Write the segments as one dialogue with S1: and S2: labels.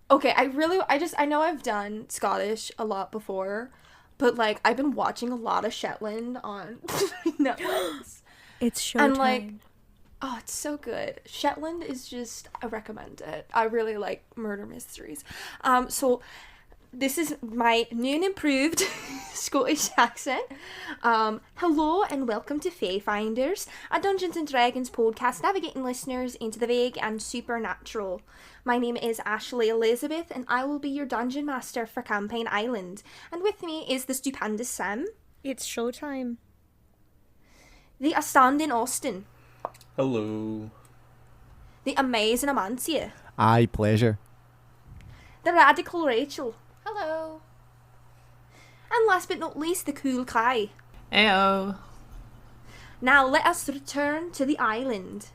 S1: Okay, I know I've done Scottish a lot before, but, like, I've been watching a lot of Shetland on Netflix.
S2: It's
S1: And, like,
S2: showtime.
S1: oh, it's so good. Shetland is just, I recommend it. I really like murder mysteries. So this is my new and improved Scottish accent. Hello and welcome to Fayfinders, a Dungeons and Dragons podcast navigating listeners into the vague and supernatural. My name is Ashley Elizabeth, and I will be your dungeon master for Campaign Island. And with me is the stupendous Sam,
S2: It's showtime.
S1: the astounding Austin,
S3: Hello.
S1: the amazing Amancia,
S4: Aye, pleasure.
S1: the radical Rachel,
S5: Hello.
S1: and last but not least, the cool Kai.
S5: Ayo.
S1: Now let us return to the island.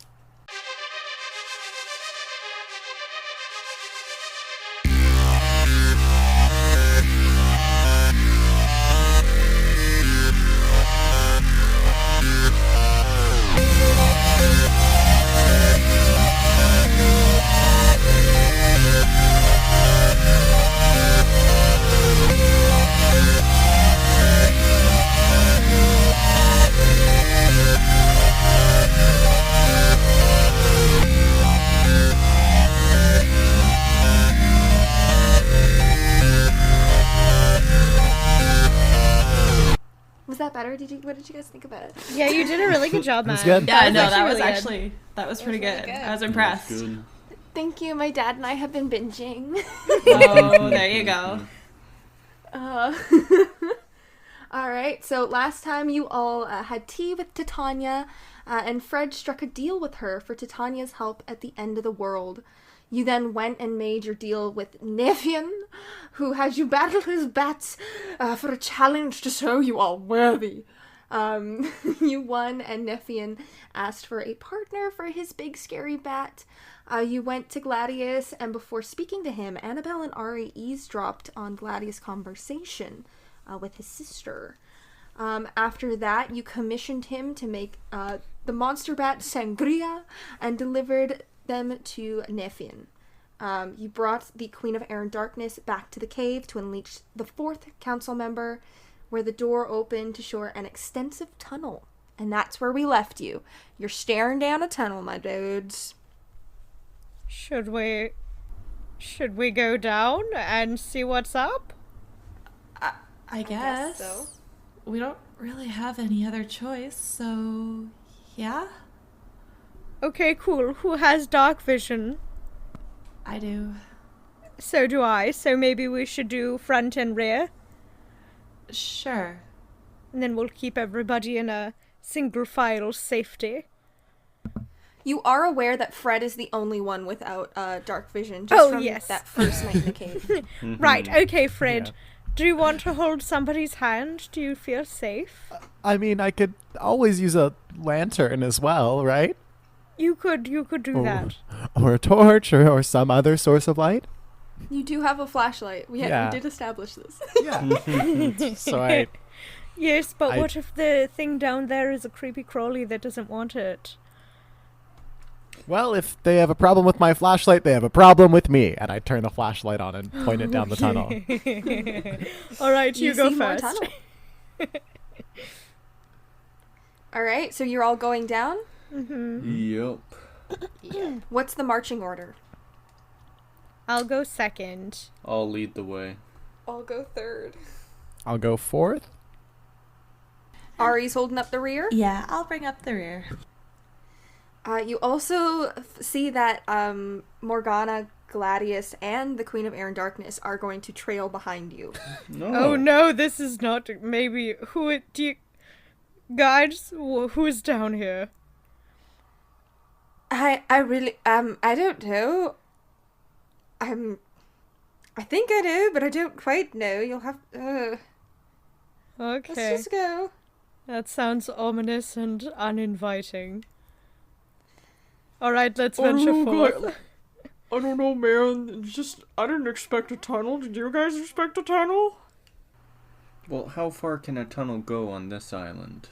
S1: Was that better? What did you guys think about it?
S2: Yeah, you did a really good job, man.
S4: That's good.
S5: Yeah,
S2: was
S5: no,
S2: actually
S5: that was
S2: really good.
S5: actually that was pretty
S1: really
S5: good.
S1: good.
S5: I was impressed.
S3: Good.
S1: Thank you. My dad and I have been binging.
S5: Oh, there you go.
S1: Uh, all right. So last time you all had tea with Titania, and Fred struck a deal with her for Titania's help at the end of the world. You then went and made your deal with Nefian, who had you battle his bats for a challenge to show you are worthy. You won, and Nefian asked for a partner for his big scary bat. You went to Gladius, and before speaking to him, Annabelle and Ari eavesdropped on Gladius' conversation with his sister. After that, you commissioned him to make the monster bat Sangria and delivered them to Nefian. You brought the Queen of Air and Darkness back to the cave to unleash the fourth council member, where the door opened to show an extensive tunnel. And that's where we left you. You're staring down a tunnel, my dudes.
S2: Should we go down and see what's up?
S5: I guess.
S1: so.
S5: We don't really have any other choice, so yeah,
S2: Okay, cool. Who has dark vision?
S5: I do.
S2: So do I. So maybe we should do front and rear,
S5: Sure.
S2: and then we'll keep everybody in a single file safety.
S1: You are aware that Fred is the only one without dark vision, just
S2: Oh,
S1: from
S2: yes.
S1: that first night in the cave.
S2: Right. Okay, Fred.
S4: Yeah.
S2: Do you want to hold somebody's hand? Do you feel safe?
S4: I mean, I could always use a lantern as well, right?
S2: You could do that.
S4: Or a torch or some other source of light.
S1: You do have a flashlight. We
S4: Yeah.
S1: did establish this.
S4: Yeah. So I...
S2: Yes, but
S4: I-
S2: what if the thing down there is a creepy crawly that doesn't want it?
S4: Well, if they have a problem with my flashlight, they have a problem with me. And I turn the flashlight on and point it down the tunnel.
S2: All right, you go
S1: see more
S2: first.
S1: tunnel. All right, so you're all going down.
S3: Yep.
S1: What's the marching order?
S2: I'll go second.
S3: I'll lead the way.
S1: I'll go third.
S4: I'll go fourth.
S1: Ari's holding up the rear.
S5: Yeah, I'll bring up the rear.
S1: You also see that Morgana, Gladius, and the Queen of Air and Darkness are going to trail behind you.
S3: No.
S2: Oh no, this is not. Maybe do you guys? Who's down here?
S1: I really I don't know. I think I do, but I don't quite know. You'll have let's
S2: Okay,
S1: just go.
S2: that sounds ominous and uninviting. All right, let's venture forth.
S6: I don't know, man. It's just, I didn't expect a tunnel. Did you guys expect a tunnel?
S3: Well, how far can a tunnel go on this island?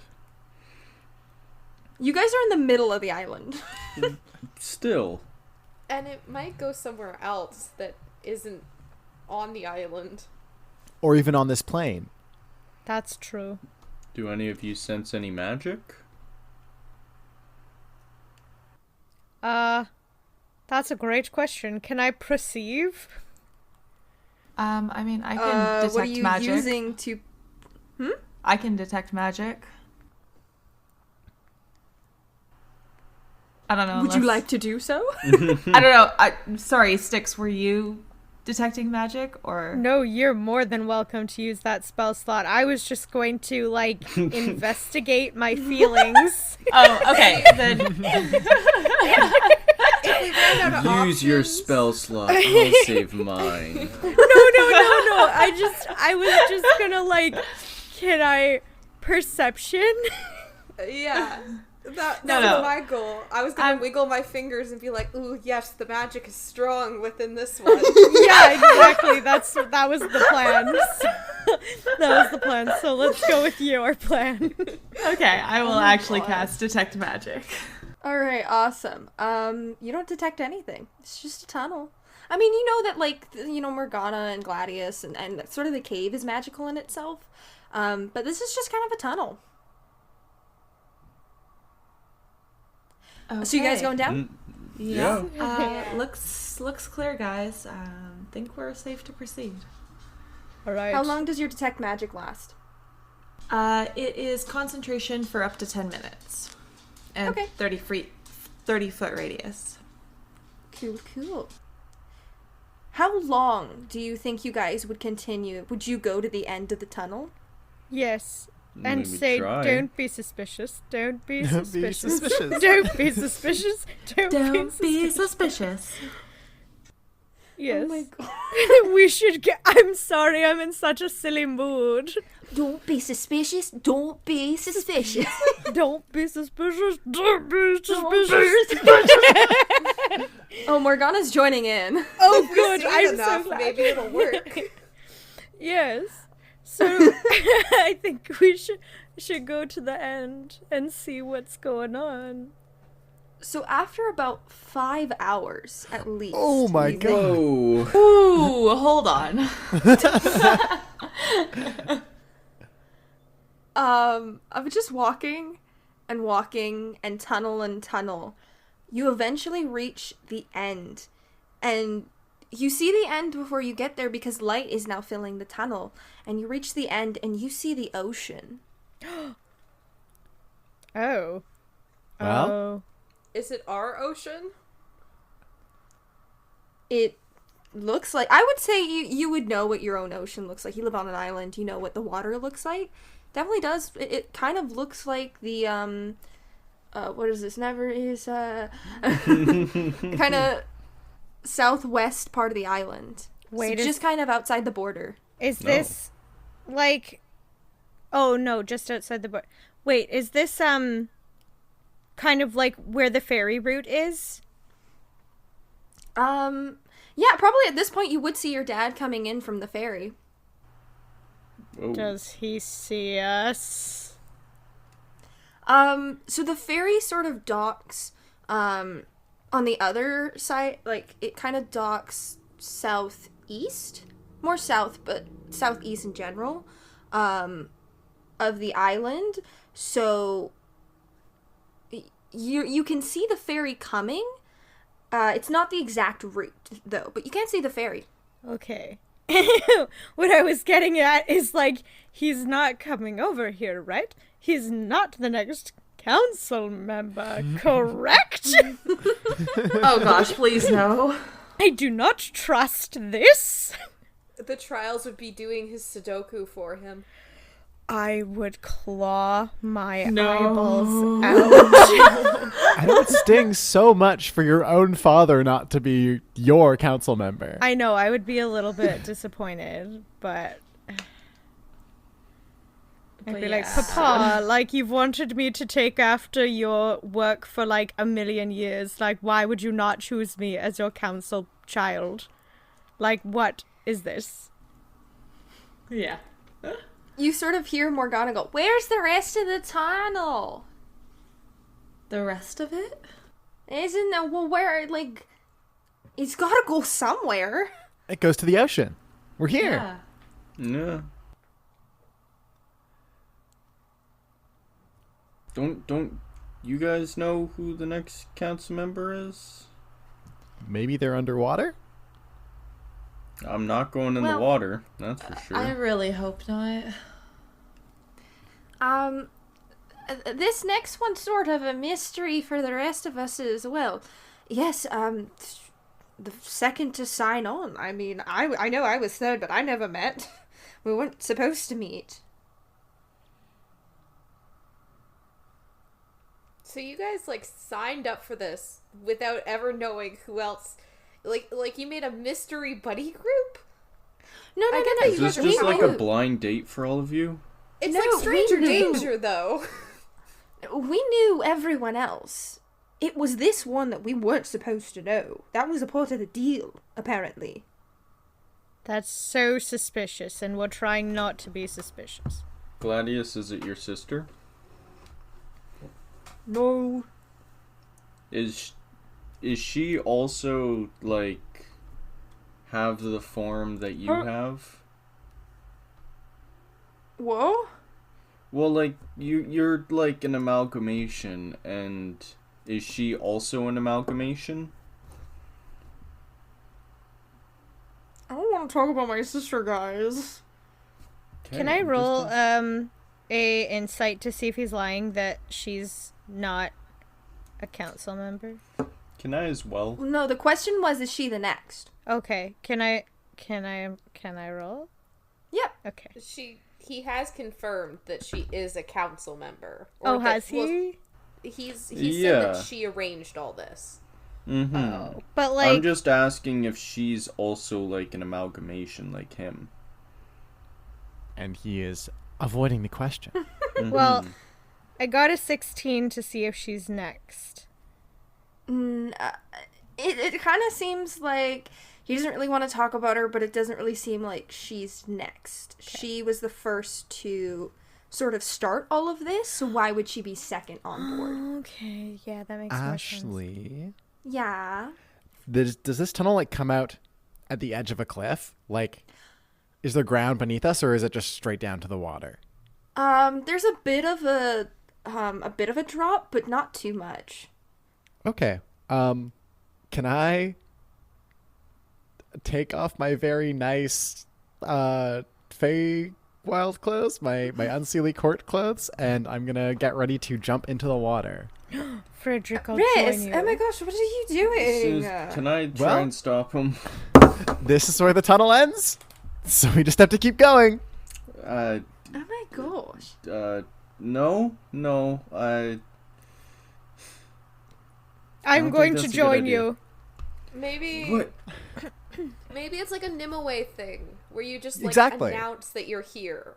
S1: You guys are in the middle of the island.
S3: Still.
S1: And it might go somewhere else that isn't on the island.
S4: Or even on this plane.
S2: That's true.
S3: Do any of you sense any magic?
S2: That's a great question. Can I perceive?
S5: I mean, I can detect
S1: what are you
S5: magic.
S1: using to...
S5: I can detect magic. I don't know.
S1: Would you like to do so?
S5: I don't know. Sorry, Styx, were you detecting magic or?
S2: No, you're more than welcome to use that spell slot. I was just going to, like, investigate my feelings.
S5: Oh, okay. Then
S1: If we ran out of
S3: Use your
S1: options-
S3: spell slot. I'll save mine.
S2: No. I was just gonna, like, can I perception?
S1: Yeah. That
S5: No,
S1: was
S5: no.
S1: my goal. I was gonna wiggle my fingers and be like, ooh, yes, the magic is strong within this one.
S2: Yeah, exactly. That was the plan. That was the plan. So let's go with your plan.
S5: okay, I will actually cast detect magic.
S1: Alright, awesome. You don't detect anything. It's just a tunnel. I mean, you know that, like, Morgana and Gladius and sort of the cave is magical in itself. But this is just kind of a tunnel.
S5: Okay.
S1: So you guys going down?
S5: Yeah.
S2: Yeah.
S5: Looks clear, guys. Think we're safe to proceed.
S2: All right.
S1: How long does your detect magic last?
S5: It is concentration for up to 10 minutes. And
S1: Okay.
S5: 30 foot radius.
S1: Cool. How long do you think you guys would continue? Would you go to the end of the tunnel?
S2: Yes. And
S3: Maybe
S2: say,
S3: try.
S2: don't be suspicious. Don't be
S4: Don't be
S2: suspicious.
S4: suspicious.
S2: Don't be suspicious.
S5: Don't be suspicious.
S2: Yes.
S1: Oh my god.
S2: We should get. I'm sorry, I'm in such a silly mood.
S1: Don't be suspicious. Don't be suspicious.
S2: Don't be suspicious. Don't be suspicious.
S1: Oh, Morgana's joining in.
S2: Oh,
S1: If we
S2: good.
S1: say it
S2: I'm
S1: enough,
S2: so glad.
S1: maybe it'll work.
S2: Yes. So I think we should go to the end and see what's going on.
S1: So after about 5 hours, at least.
S4: Oh my
S1: you
S4: God.
S1: think-
S3: Whoa.
S5: Ooh, hold on.
S1: Of just walking and tunnel, you eventually reach the end. And you see the end before you get there because light is now filling the tunnel. And you reach the end and you see the ocean.
S2: Oh.
S4: Well?
S2: Oh.
S1: Is it our ocean? It looks like... I would say you would know what your own ocean looks like. You live on an island. You know what the water looks like. Definitely does. It kind of looks like the... what is this? Never is... kind of southwest part of the island.
S2: Wait,
S1: So just kind of outside the border.
S2: Is
S3: No.
S2: this like? Oh no, just outside the border. Wait, is this kind of like where the ferry route is?
S1: Yeah, probably at this point you would see your dad coming in from the ferry.
S3: Whoa.
S2: Does he see us?
S1: So the ferry sort of docks, on the other side, like, it kind of docks southeast, more south, but southeast in general, of the island, so you can see the ferry coming. It's not the exact route, though, but you can see the ferry.
S2: Okay. What I was getting at is like he's not coming over here, right? He's not the next council member, correct?
S5: Oh gosh, please no.
S2: I do not trust this.
S1: The trials would be doing his Sudoku for him.
S2: I would claw my
S5: No.
S2: eyeballs out.
S4: I know it stings so much for your own father not to be your council member.
S2: I know, I would be a little bit disappointed, but I'd
S5: But
S2: be like,
S5: yeah.
S2: Papa, like, you've wanted me to take after your work for like 1,000,000 years. Like, why would you not choose me as your council child? Like, what is this?
S5: Yeah.
S1: You sort of hear Morgana go, "Where's the rest of the tunnel?
S5: The rest of it?
S1: Isn't that, well, where, like, He's gotta go somewhere.
S4: It goes to the ocean. We're here.
S5: Yeah.
S3: Yeah. Don't you guys know who the next council member is?
S4: Maybe they're underwater?
S3: I'm not going in the
S1: Well,
S3: water, that's for sure.
S5: I really hope not.
S1: This next one's sort of a mystery for the rest of us as well. Yes, the second to sign on. I mean, I know I was third, but I never met. We weren't supposed to meet.
S7: So you guys like signed up for this without ever knowing who else. Like you made a mystery buddy group?
S1: No,
S7: I get
S1: no.
S7: that
S3: Is
S7: you
S3: this
S7: guys are
S3: just like a
S7: knew.
S3: blind date for all of you?
S7: It's
S1: No,
S7: like
S1: we
S7: Stranger
S1: knew.
S7: Danger though.
S1: We knew everyone else. It was this one that we weren't supposed to know. That was a part of the deal, apparently.
S2: That's so suspicious, and we're trying not to be suspicious.
S3: Gladius, is it your sister?
S1: No.
S3: Is she also, like, have the form that you have?
S1: Whoa?
S3: Well, like, you're, like, an amalgamation, and is she also an amalgamation?
S6: I don't want to talk about my sister, guys.
S2: Can I roll a insight to see if he's lying that she's not a council member?
S3: Can I as well?
S1: No, the question was, is she the next?
S2: Okay. Can I roll?
S1: Yep.
S2: Okay.
S7: He has confirmed that she is a council member.
S2: Oh,
S7: that-
S2: has
S7: well,
S2: he?
S7: he said
S3: Yeah.
S7: that she arranged all this.
S3: Mm-hmm.
S2: Oh, but like,
S3: I'm just asking if she's also, like, an amalgamation like him.
S4: And he is avoiding the question.
S3: Mhm.
S2: well, I got a 16 to see if she's next.
S1: It kind of seems like he doesn't really want to talk about her, but it doesn't really seem like she's next.
S2: Okay.
S1: She was the first to sort of start all of this, so why would she be second on board?
S2: Okay, yeah, that makes more sense.
S4: Ashley,
S1: Yeah.
S4: does this tunnel like come out at the edge of a cliff? Like, is there ground beneath us, or is it just straight down to the water?
S1: There's a bit of a drop, but not too much.
S4: Okay. Can I take off my very nice Fey Wild clothes, my unseelie court clothes, and I'm gonna get ready to jump into the water.
S2: Frederick, I'll
S1: Riz,
S2: join you.
S1: oh my gosh, what are you doing?
S3: Can I try
S4: Well-
S3: and stop him?
S4: This is where the tunnel ends, so we just have to keep going.
S3: Uh,
S1: Oh my gosh.
S3: no,
S2: I'm
S3: don't
S2: going
S3: think
S2: to
S3: that's a good
S2: join
S3: idea.
S2: you.
S7: Maybe
S3: What?
S7: maybe it's like a Nimue thing where you just like
S4: Exactly.
S7: announce that you're here.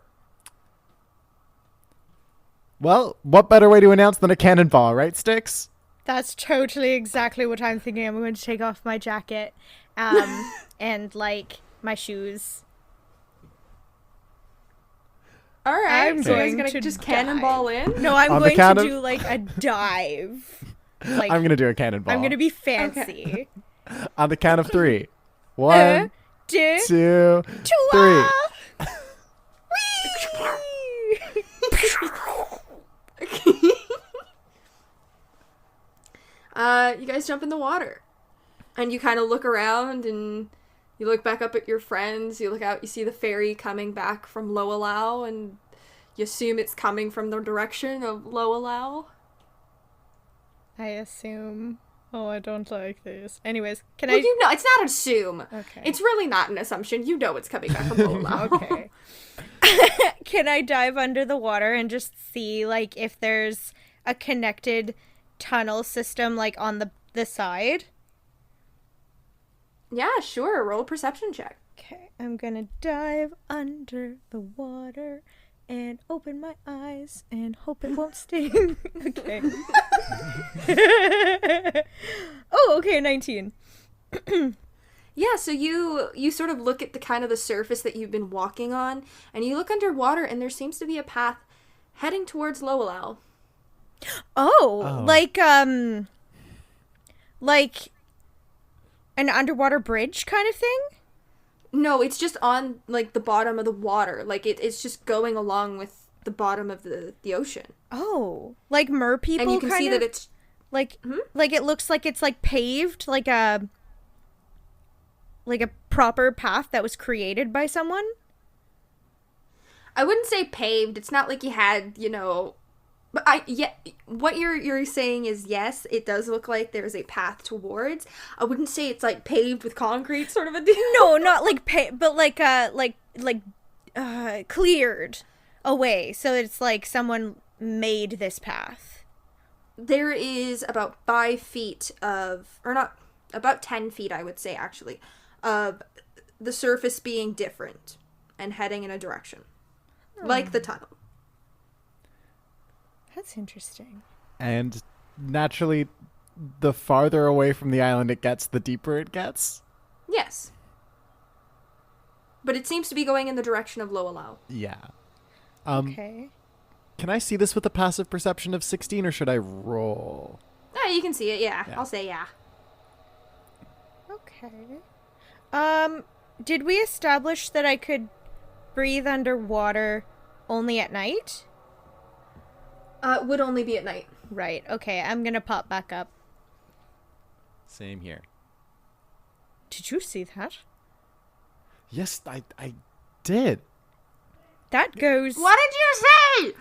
S4: Well, what better way to announce than a cannonball, right, Sticks?
S2: That's totally exactly what I'm thinking. I'm going to take off my jacket, and like my shoes.
S1: All right,
S2: I'm
S1: so you guys
S2: going
S1: gonna
S2: to
S1: just
S2: dive.
S1: cannonball in?
S2: No, I'm
S4: On the
S2: going
S4: count
S2: to
S4: of-
S2: do like a dive. Like
S4: I'm gonna do a cannonball.
S2: I'm going to be fancy.
S4: on the count of 3. 1,
S2: Two,
S4: 2, 3.
S2: Whee!
S1: You guys jump in the water. And you kind of look around and you look back up at your friends. You look out, you see the ferry coming back from Loalau, and you assume it's coming from the direction of Loalau.
S2: I assume. Oh, I don't like this. Anyways, can
S1: Well,
S2: I?
S1: you know, it's not assume.
S2: Okay.
S1: It's really not an assumption. You know it's coming back from Loalau.
S2: Okay. Can I dive under the water and just see like if there's a connected tunnel system like on the side?
S1: Yeah, sure. Roll a perception check.
S2: Okay, I'm gonna dive under the water and open my eyes and hope it won't sting. Okay. Oh, okay, 19.
S1: Yeah, so you sort of look at the kind of the surface that you've been walking on, and you look underwater, and there seems to be a path heading towards Loalau.
S2: Oh, like an underwater bridge kind of thing?
S1: No, it's just on, like, the bottom of the water. Like, it's just going along with the bottom of the ocean.
S2: Oh, like mer people.
S1: And you can see that it's...
S2: like it looks like it's like paved, like a proper path that was created by someone.
S1: I wouldn't say paved. It's not like you had, you know... But what you're saying is yes, it does look like there's a path towards. I wouldn't say it's like paved with concrete sort of a deal.
S2: No, not like but like cleared away, so it's like someone made this path.
S1: There is about 5 feet of, or not, about 10 feet, I would say actually, of the surface being different and heading in a direction, like the tunnel.
S2: That's interesting.
S4: And naturally, the farther away from the island it gets, the deeper it gets.
S1: Yes. But it seems to be going in the direction of Loalau.
S4: Yeah.
S2: Okay.
S4: Can I see this with a passive perception of 16, or should I roll?
S1: Oh, you can see it, yeah.
S4: Yeah.
S1: I'll say yeah.
S2: Okay. Did we establish that I could breathe underwater only at night?
S1: Would only be at night.
S2: Right. Okay, I'm gonna pop back up.
S4: Same here.
S2: Did you see that?
S4: Yes, I did.
S2: That goes...
S1: What did you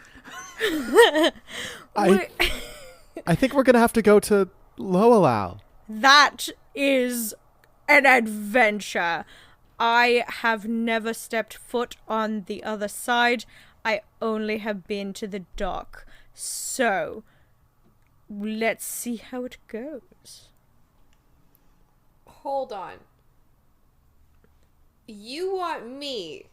S1: say?
S4: I think we're gonna have to go to Loalau.
S2: That is an adventure. I have never stepped foot on the other side. I only have been to the dock. So, let's see how it goes.
S7: Hold on. You want me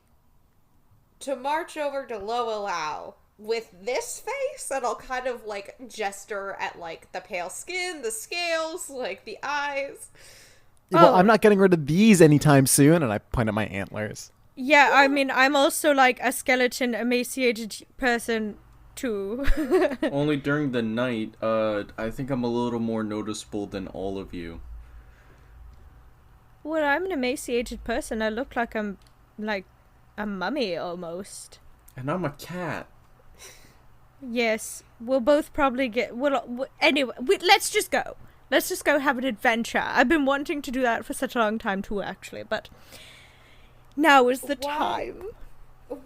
S7: to march over to Loalau with this face? And I'll kind of, like, gesture at, like, the pale skin, the scales, like, the eyes.
S4: Well, I'm not getting rid of these anytime soon, and I point at my antlers.
S2: Yeah, I mean, I'm also, like, a skeleton, emaciated person, too.
S3: Only during the night, I think I'm a little more noticeable than all of you.
S2: Well, I'm an emaciated person. I look like I'm, like, a mummy, almost.
S3: And I'm a cat.
S2: Yes, we'll both probably get... Anyway, let's just go. Let's just go have an adventure. I've been wanting to do that for such a long time, too, actually, but... Now is the time.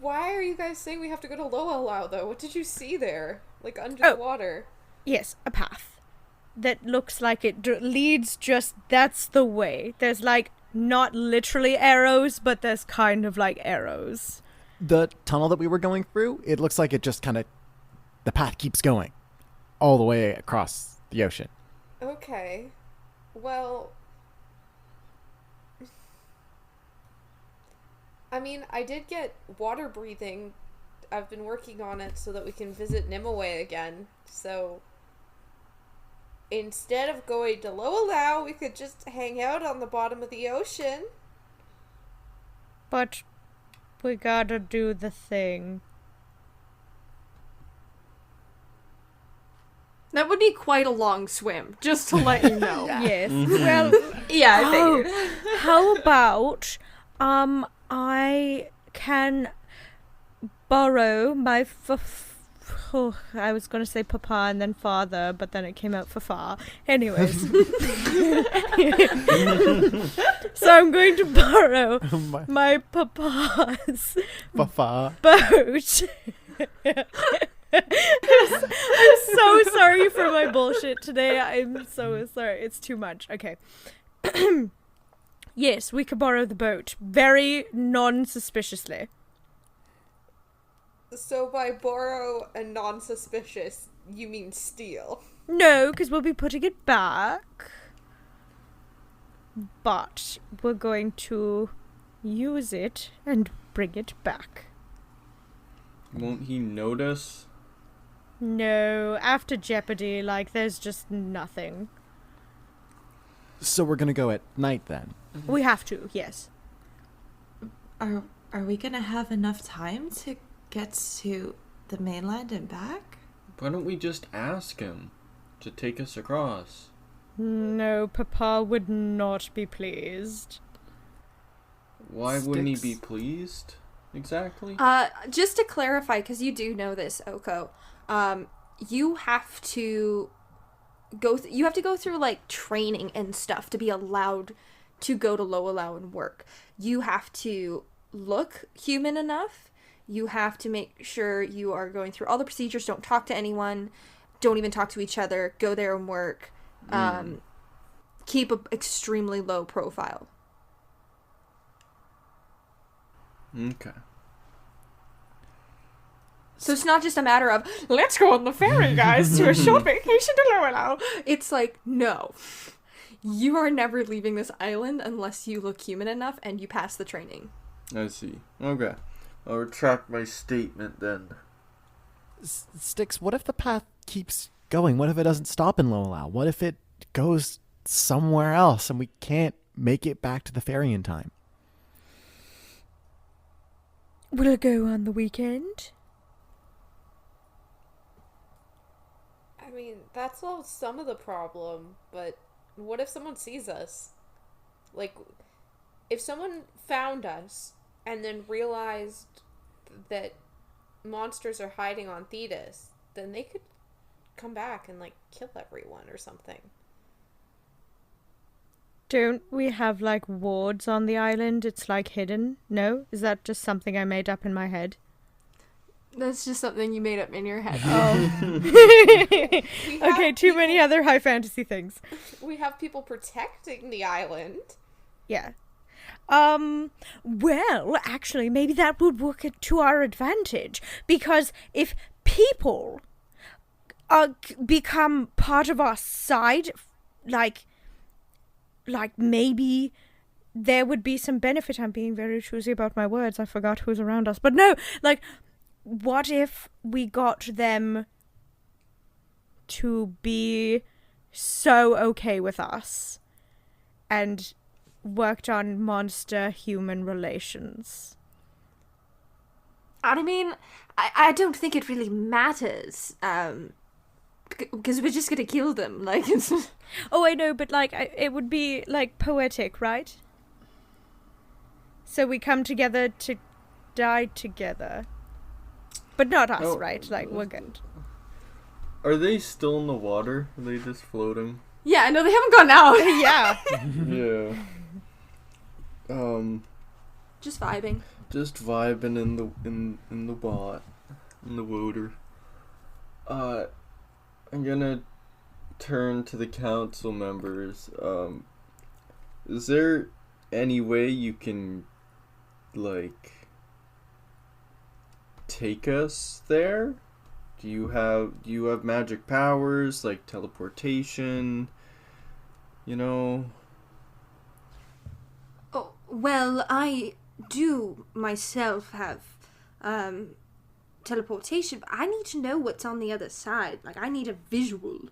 S7: Why are you guys saying we have to go to Loalau, though? What did you see there? Like, under the water?
S2: Yes, a path. That looks like it leads just... That's the way. There's, like, not literally arrows, but there's kind of, like, arrows.
S4: The tunnel that we were going through, it looks like it just kind of... The path keeps going all the way across the ocean.
S7: Okay. Well... I mean, I did get water breathing. I've been working on it so that we can visit Nimue again. So, instead of going to Loalau, we could just hang out on the bottom of the ocean.
S2: But we gotta do the thing.
S1: That would be quite a long swim, just to let you know.
S2: Yes. Well,
S1: Yeah, I figured.
S2: how about I can borrow my I was going to say papa and then father, but then it came out fafa. Anyways. So I'm going to borrow my papa's
S4: Fa-fa.
S2: boat. I'm so sorry for my bullshit today. I'm so sorry. It's too much. Okay. Yes, we could borrow the boat. Very non-suspiciously.
S7: So by borrow and non-suspicious, you mean steal?
S2: No, because we'll be putting it back. But we're going to use it and bring it back.
S3: Won't he notice?
S2: No, after Jeopardy, like, there's just nothing.
S4: So we're going to go at night then?
S2: We have to, yes.
S5: Are we gonna have enough time to get to the mainland and back?
S3: Why don't we just ask him to take us across?
S2: No, Papa would not be pleased.
S3: Why wouldn't he be
S4: Sticks.
S3: pleased? Exactly.
S1: Just to clarify, because you do know this, Oko, you have to go through like training and stuff to be allowed to go to Low and work. You have to look human enough. You have to make sure you are going through all the procedures. Don't talk to anyone. Don't even talk to each other. Go there and work. Keep an extremely low profile.
S3: Okay.
S1: So it's not just a matter of, let's go on the ferry, guys, to a short vacation to Low. It's like, no. You are never leaving this island unless you look human enough and you pass the training.
S3: I see. Okay. I'll retract my statement then.
S4: Sticks, what if the path keeps going? What if it doesn't stop in Low? What if it goes somewhere else and we can't make it back to the ferry in time?
S2: Will it go on the weekend?
S7: I mean, that solves some of the problem, but what if someone sees us? Like, if someone found us and then realized that monsters are hiding on Thetis, then they could come back and, like, kill everyone or something.
S2: Don't we have, like, wards on the island? It's, like, hidden? No? Is that just something I made up in my head?
S1: That's just something you made up in your head.
S2: Okay, too many other high fantasy things.
S7: We have people protecting the island.
S2: Yeah. Well, actually, maybe that would work to our advantage. Because if people become part of our side, like maybe there would be some benefit. I'm being very choosy about my words. I forgot who's around us. But no, like, what if we got them to be so okay with us and worked on monster-human relations?
S1: I mean, I don't think it really matters, because we're just gonna kill them, like, it's...
S2: Oh, I know, but, like, it would be, like, poetic, right? So we come together to die together. But not us,
S3: Oh,
S2: right? Like, we're good.
S3: Are they still in the water? Are they just floating?
S1: Yeah, no, they haven't gone out.
S2: Yeah.
S3: Yeah.
S1: Just vibing.
S3: Just vibing in the bot, in the water. I'm gonna turn to the council members. Is there any way you can, like, take us there? Do you have magic powers like teleportation? You know?
S1: Oh, well, I do myself have teleportation, but I need to know what's on the other side. Like, I need a visual.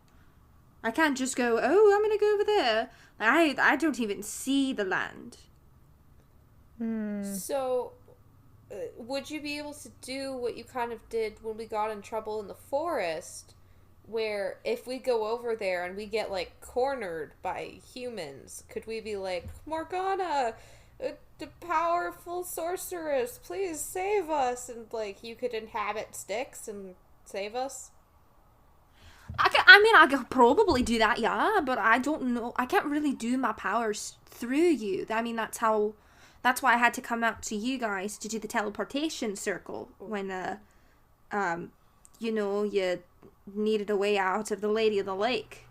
S1: I can't just go, oh, I'm gonna go over there. Like, I don't even see the land.
S7: So, would you be able to do what you kind of did when we got in trouble in the forest, where if we go over there and we get, like, cornered by humans, could we be like, Morgana, the powerful sorceress, please save us, and, like, you could inhabit Styx and save us?
S1: I could probably do that, yeah, but I don't know. I can't really do my powers through you. I mean, that's why I had to come out to you guys to do the teleportation circle when, you needed a way out of the Lady of the Lake.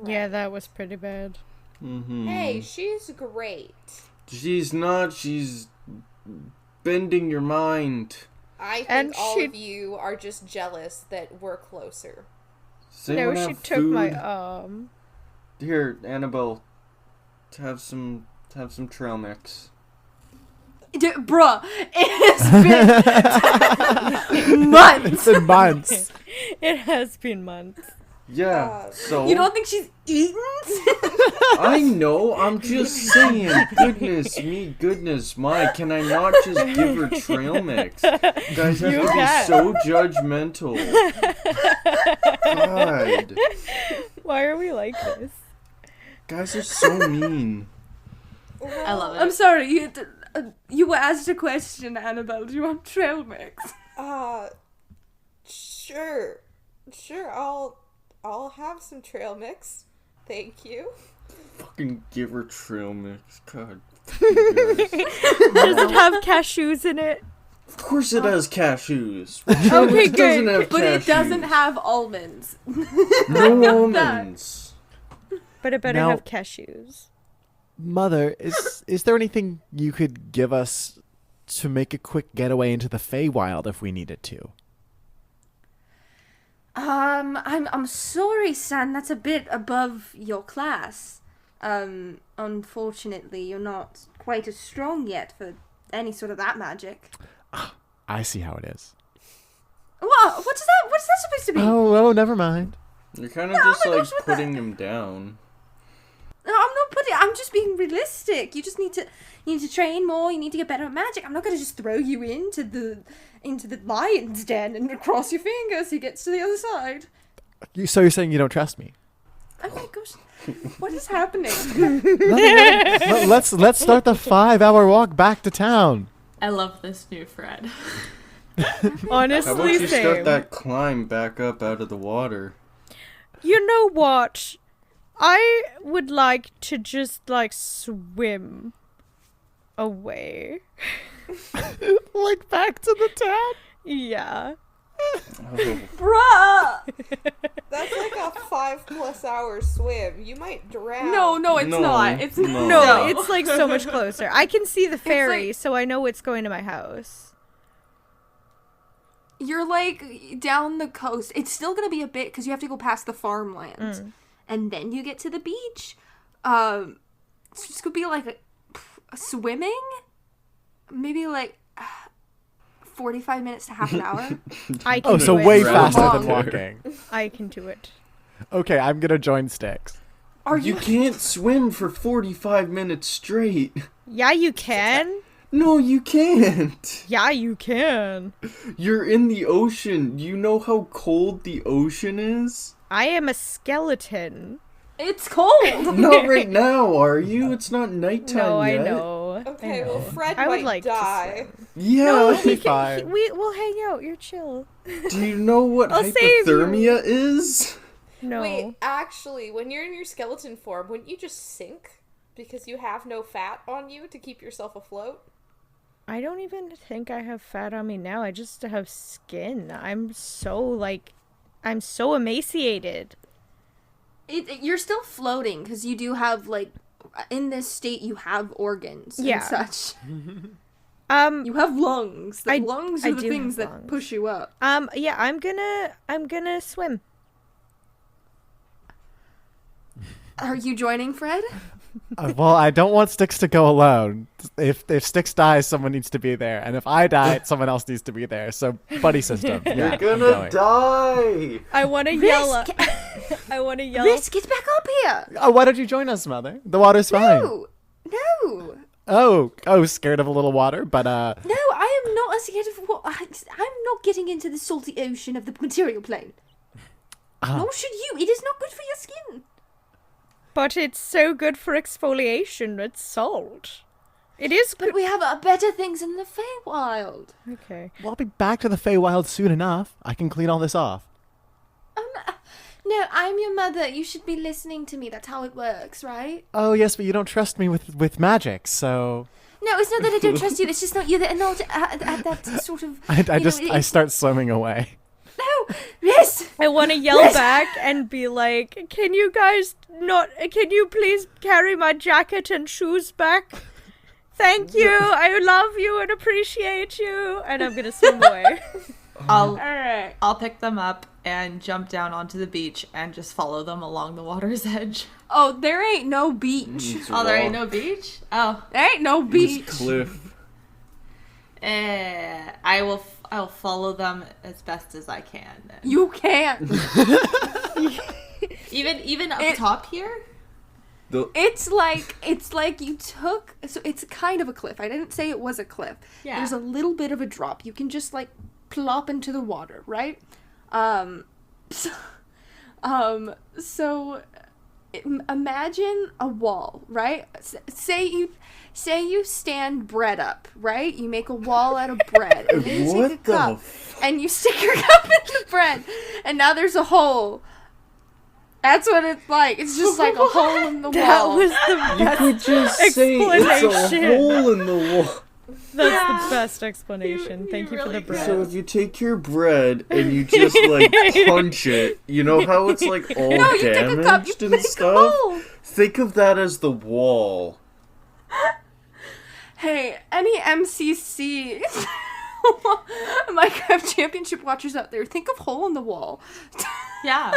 S2: Yeah, that was pretty bad.
S3: Mm-hmm.
S7: Hey, she's great.
S3: She's not. She's bending your mind.
S7: I think
S2: And
S7: all
S2: she-
S7: of you are just jealous that we're closer.
S3: Does anyone
S2: No, she
S3: have
S2: took
S3: food?
S2: my arm.
S3: Here, Annabelle, have some trail mix.
S1: Bruh, it has been months.
S4: It's been months.
S2: It has been months.
S3: Yeah. So
S1: You don't think she's eaten?
S3: I know. I'm just saying. Goodness my! Can I not just give her trail mix? You guys have
S2: You
S3: to
S2: can.
S3: be so judgmental. God.
S2: Why are we like this?
S3: Guys are so mean.
S5: I love it.
S1: I'm sorry, you were asked a question, Annabelle. Do you want trail mix?
S7: Sure. I'll have some trail mix. Thank you.
S3: Fucking give her trail mix. God.
S2: Does it have cashews in it?
S3: Of course it has cashews.
S2: Okay,
S3: It doesn't
S2: good.
S3: have
S1: But it doesn't
S3: cashews.
S1: have almonds.
S3: No almonds.
S2: But it better
S4: Now-
S2: have cashews.
S4: Mother, is there anything you could give us to make a quick getaway into the Feywild if we needed to?
S1: I'm sorry, son. That's a bit above your class. Unfortunately, you're not quite as strong yet for any sort of that magic.
S4: I see how it is.
S1: What? What's that supposed to be?
S4: Oh, never mind.
S3: You're kind of
S1: No,
S3: just
S1: oh my
S3: like
S1: gosh, what
S3: putting
S1: the-
S3: him down.
S1: No, I'm not putting. I'm just being realistic. You just need to train more. You need to get better at magic. I'm not gonna just throw you into the lion's den and cross your fingers. He gets to the other side.
S4: So you're saying you don't trust me?
S1: Oh my gosh, what is happening?
S4: Let's start the 5-hour walk back to town.
S5: I love this new Fred.
S2: Honestly,
S3: How about you
S2: same.
S3: start that climb back up out of the water?
S2: You know what? I would like to just, like, swim away.
S4: Like back to the town?
S2: Yeah.
S3: Oh,
S1: Bruh!
S7: That's like a 5+ hour swim. You might drown.
S1: No, it's
S3: No,
S1: not. It's
S3: no.
S2: No, it's, like, so much closer. I can see the ferry,
S1: like-
S2: so I know it's going to my house.
S1: You're like down the coast. It's still gonna be a bit because you have to go past the farmlands, and then you get to the beach. So it's gonna be like swimming, maybe like 45 minutes to half an hour.
S2: I can
S4: Oh,
S2: do
S4: so
S2: it.
S4: way
S3: Right.
S4: faster than
S3: Long.
S4: walking.
S2: I can do it.
S4: Okay, I'm gonna join Styx.
S1: Are
S3: You
S1: you?
S3: can't swim for 45 minutes straight.
S2: Yeah, you can.
S3: No, you can't.
S2: Yeah, you can.
S3: You're in the ocean. You know how cold the ocean is?
S2: I am a skeleton.
S1: It's cold.
S3: Not right now, are you? It's not nighttime
S2: No,
S3: yet.
S2: I know.
S7: Okay,
S2: I know.
S7: well, Fred
S2: I would
S7: might
S2: like
S7: die.
S2: to swim.
S3: Yeah.
S2: No,
S4: Be fine.
S2: we will hang out. You're chill.
S3: Do you know what
S2: I'll save you.
S3: hypothermia is?
S2: No.
S7: Wait, actually, when you're in your skeleton form, wouldn't you just sink? Because you have no fat on you to keep yourself afloat?
S2: I don't even think I have fat on me now. I just have skin. I'm so emaciated.
S1: You're still floating because you do have like in this state you have organs
S2: Yeah.
S1: and such. You have lungs. The lungs
S2: I
S1: are the
S2: do
S1: things
S2: have
S1: that
S2: lungs.
S1: push you up.
S2: Yeah, I'm gonna swim.
S1: Are you joining Fred?
S4: Well, I don't want Styx to go alone. If Styx dies, someone needs to be there, and if I die, someone else needs to be there. So, buddy system. Yeah,
S3: You're
S4: I'm
S3: gonna
S4: going.
S3: die!
S2: I want to yell. I want to yell.
S1: Risk, get back up here.
S4: Oh, why don't you join us, Mother? The water's fine.
S1: No.
S4: Oh, scared of a little water, but
S1: No, I am not scared of what. I'm not getting into the salty ocean of the material plane. Nor should you. It is not good for your skin.
S2: But it's so good for exfoliation. It's salt. It is good.
S1: But we have better things in the Feywild.
S2: Okay.
S4: well, I'll be back to the Feywild soon enough. I can clean all this off.
S1: No, I'm your mother. You should be listening to me. That's how it works, right?
S4: Oh yes, but you don't trust me with magic, so
S1: No, it's not that I don't trust you. It's just not you that are not at that sort of.
S4: I start swimming away.
S1: No, yes.
S2: I want to yell back and be like, can you please carry my jacket and shoes back? Thank you. I love you and appreciate you. And I'm going to swim away.
S5: I'll
S1: right.
S5: I'll pick them up and jump down onto the beach and just follow them along the water's edge.
S1: Oh, there ain't no beach.
S5: Oh, there ain't no beach? Oh.
S1: There ain't no beach.
S3: Cliff.
S5: I'll follow them as best as I can. Then.
S1: You can't.
S5: Even up top here?
S1: It's like you took. So it's kind of a cliff. I didn't say it was a cliff.
S5: Yeah.
S1: There's a little bit of a drop. You can just like plop into the water, right? So imagine a wall, right? Say you stand bread up, right? You make a wall out of bread, and then you
S3: What
S1: take a
S3: the
S1: cup, and you stick your cup in the bread, and now there's a hole. That's what it's like. It's just like a hole in the
S2: That
S1: wall.
S2: was the
S3: You
S2: best
S3: could just say it's a
S2: explanation.
S3: hole in the wall.
S2: That's the best explanation. Thank you for
S5: really
S2: the bread.
S3: So if you take your bread and you just like punch it, you know how it's like all
S1: No, you take a cup, you
S3: damaged and
S1: make a
S3: stuff?
S1: hole.
S3: Think of that as the wall.
S1: Hey, any MCC Minecraft Championship watchers out there, think of hole in the wall.
S5: Yeah.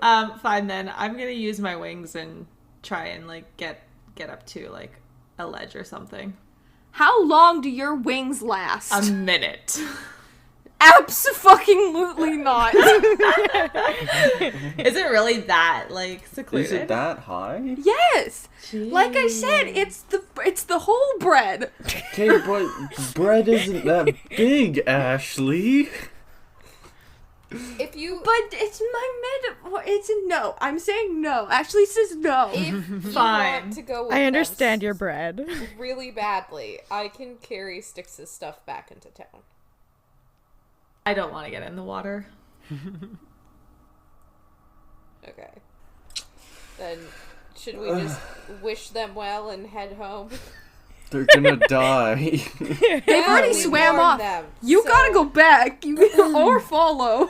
S5: Fine then. I'm gonna use my wings and try and like get up to like a ledge or something.
S1: How long do your wings last?
S5: A minute.
S1: Absolutely not.
S5: Is it really that like secluded?
S3: Is it that high?
S1: Yes. Like I said, it's the whole bread.
S3: Okay, but bread isn't that big, Ashley.
S7: If you
S1: But it's it's a no. I'm saying no. Ashley says no.
S7: if you
S5: Fine.
S7: want to go with
S2: I
S7: them
S2: understand your bread.
S7: really badly, I can carry Styx's stuff back into town.
S5: I don't want to get in the water.
S7: Okay. Then should we just wish them well and head home?
S3: They're gonna die.
S1: They've already
S7: we
S1: swam
S7: warned
S1: off.
S7: them,
S1: You
S7: so-
S1: gotta go back. You or follow.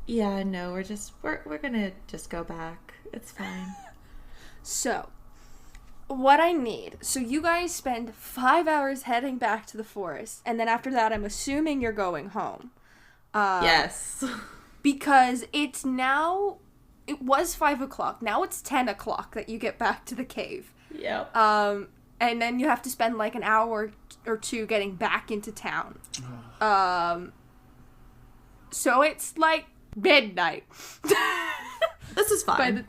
S5: Yeah, no, we're gonna just go back. It's fine.
S1: So, what I need. So you guys spend 5 hours heading back to the forest, and then after that, I'm assuming you're going home.
S5: Yes.
S1: Because it's now. It was 5 o'clock. Now it's 10 o'clock that you get back to the cave.
S5: Yep.
S1: And then you have to spend like an hour or two getting back into town. So it's like midnight
S5: This is fine.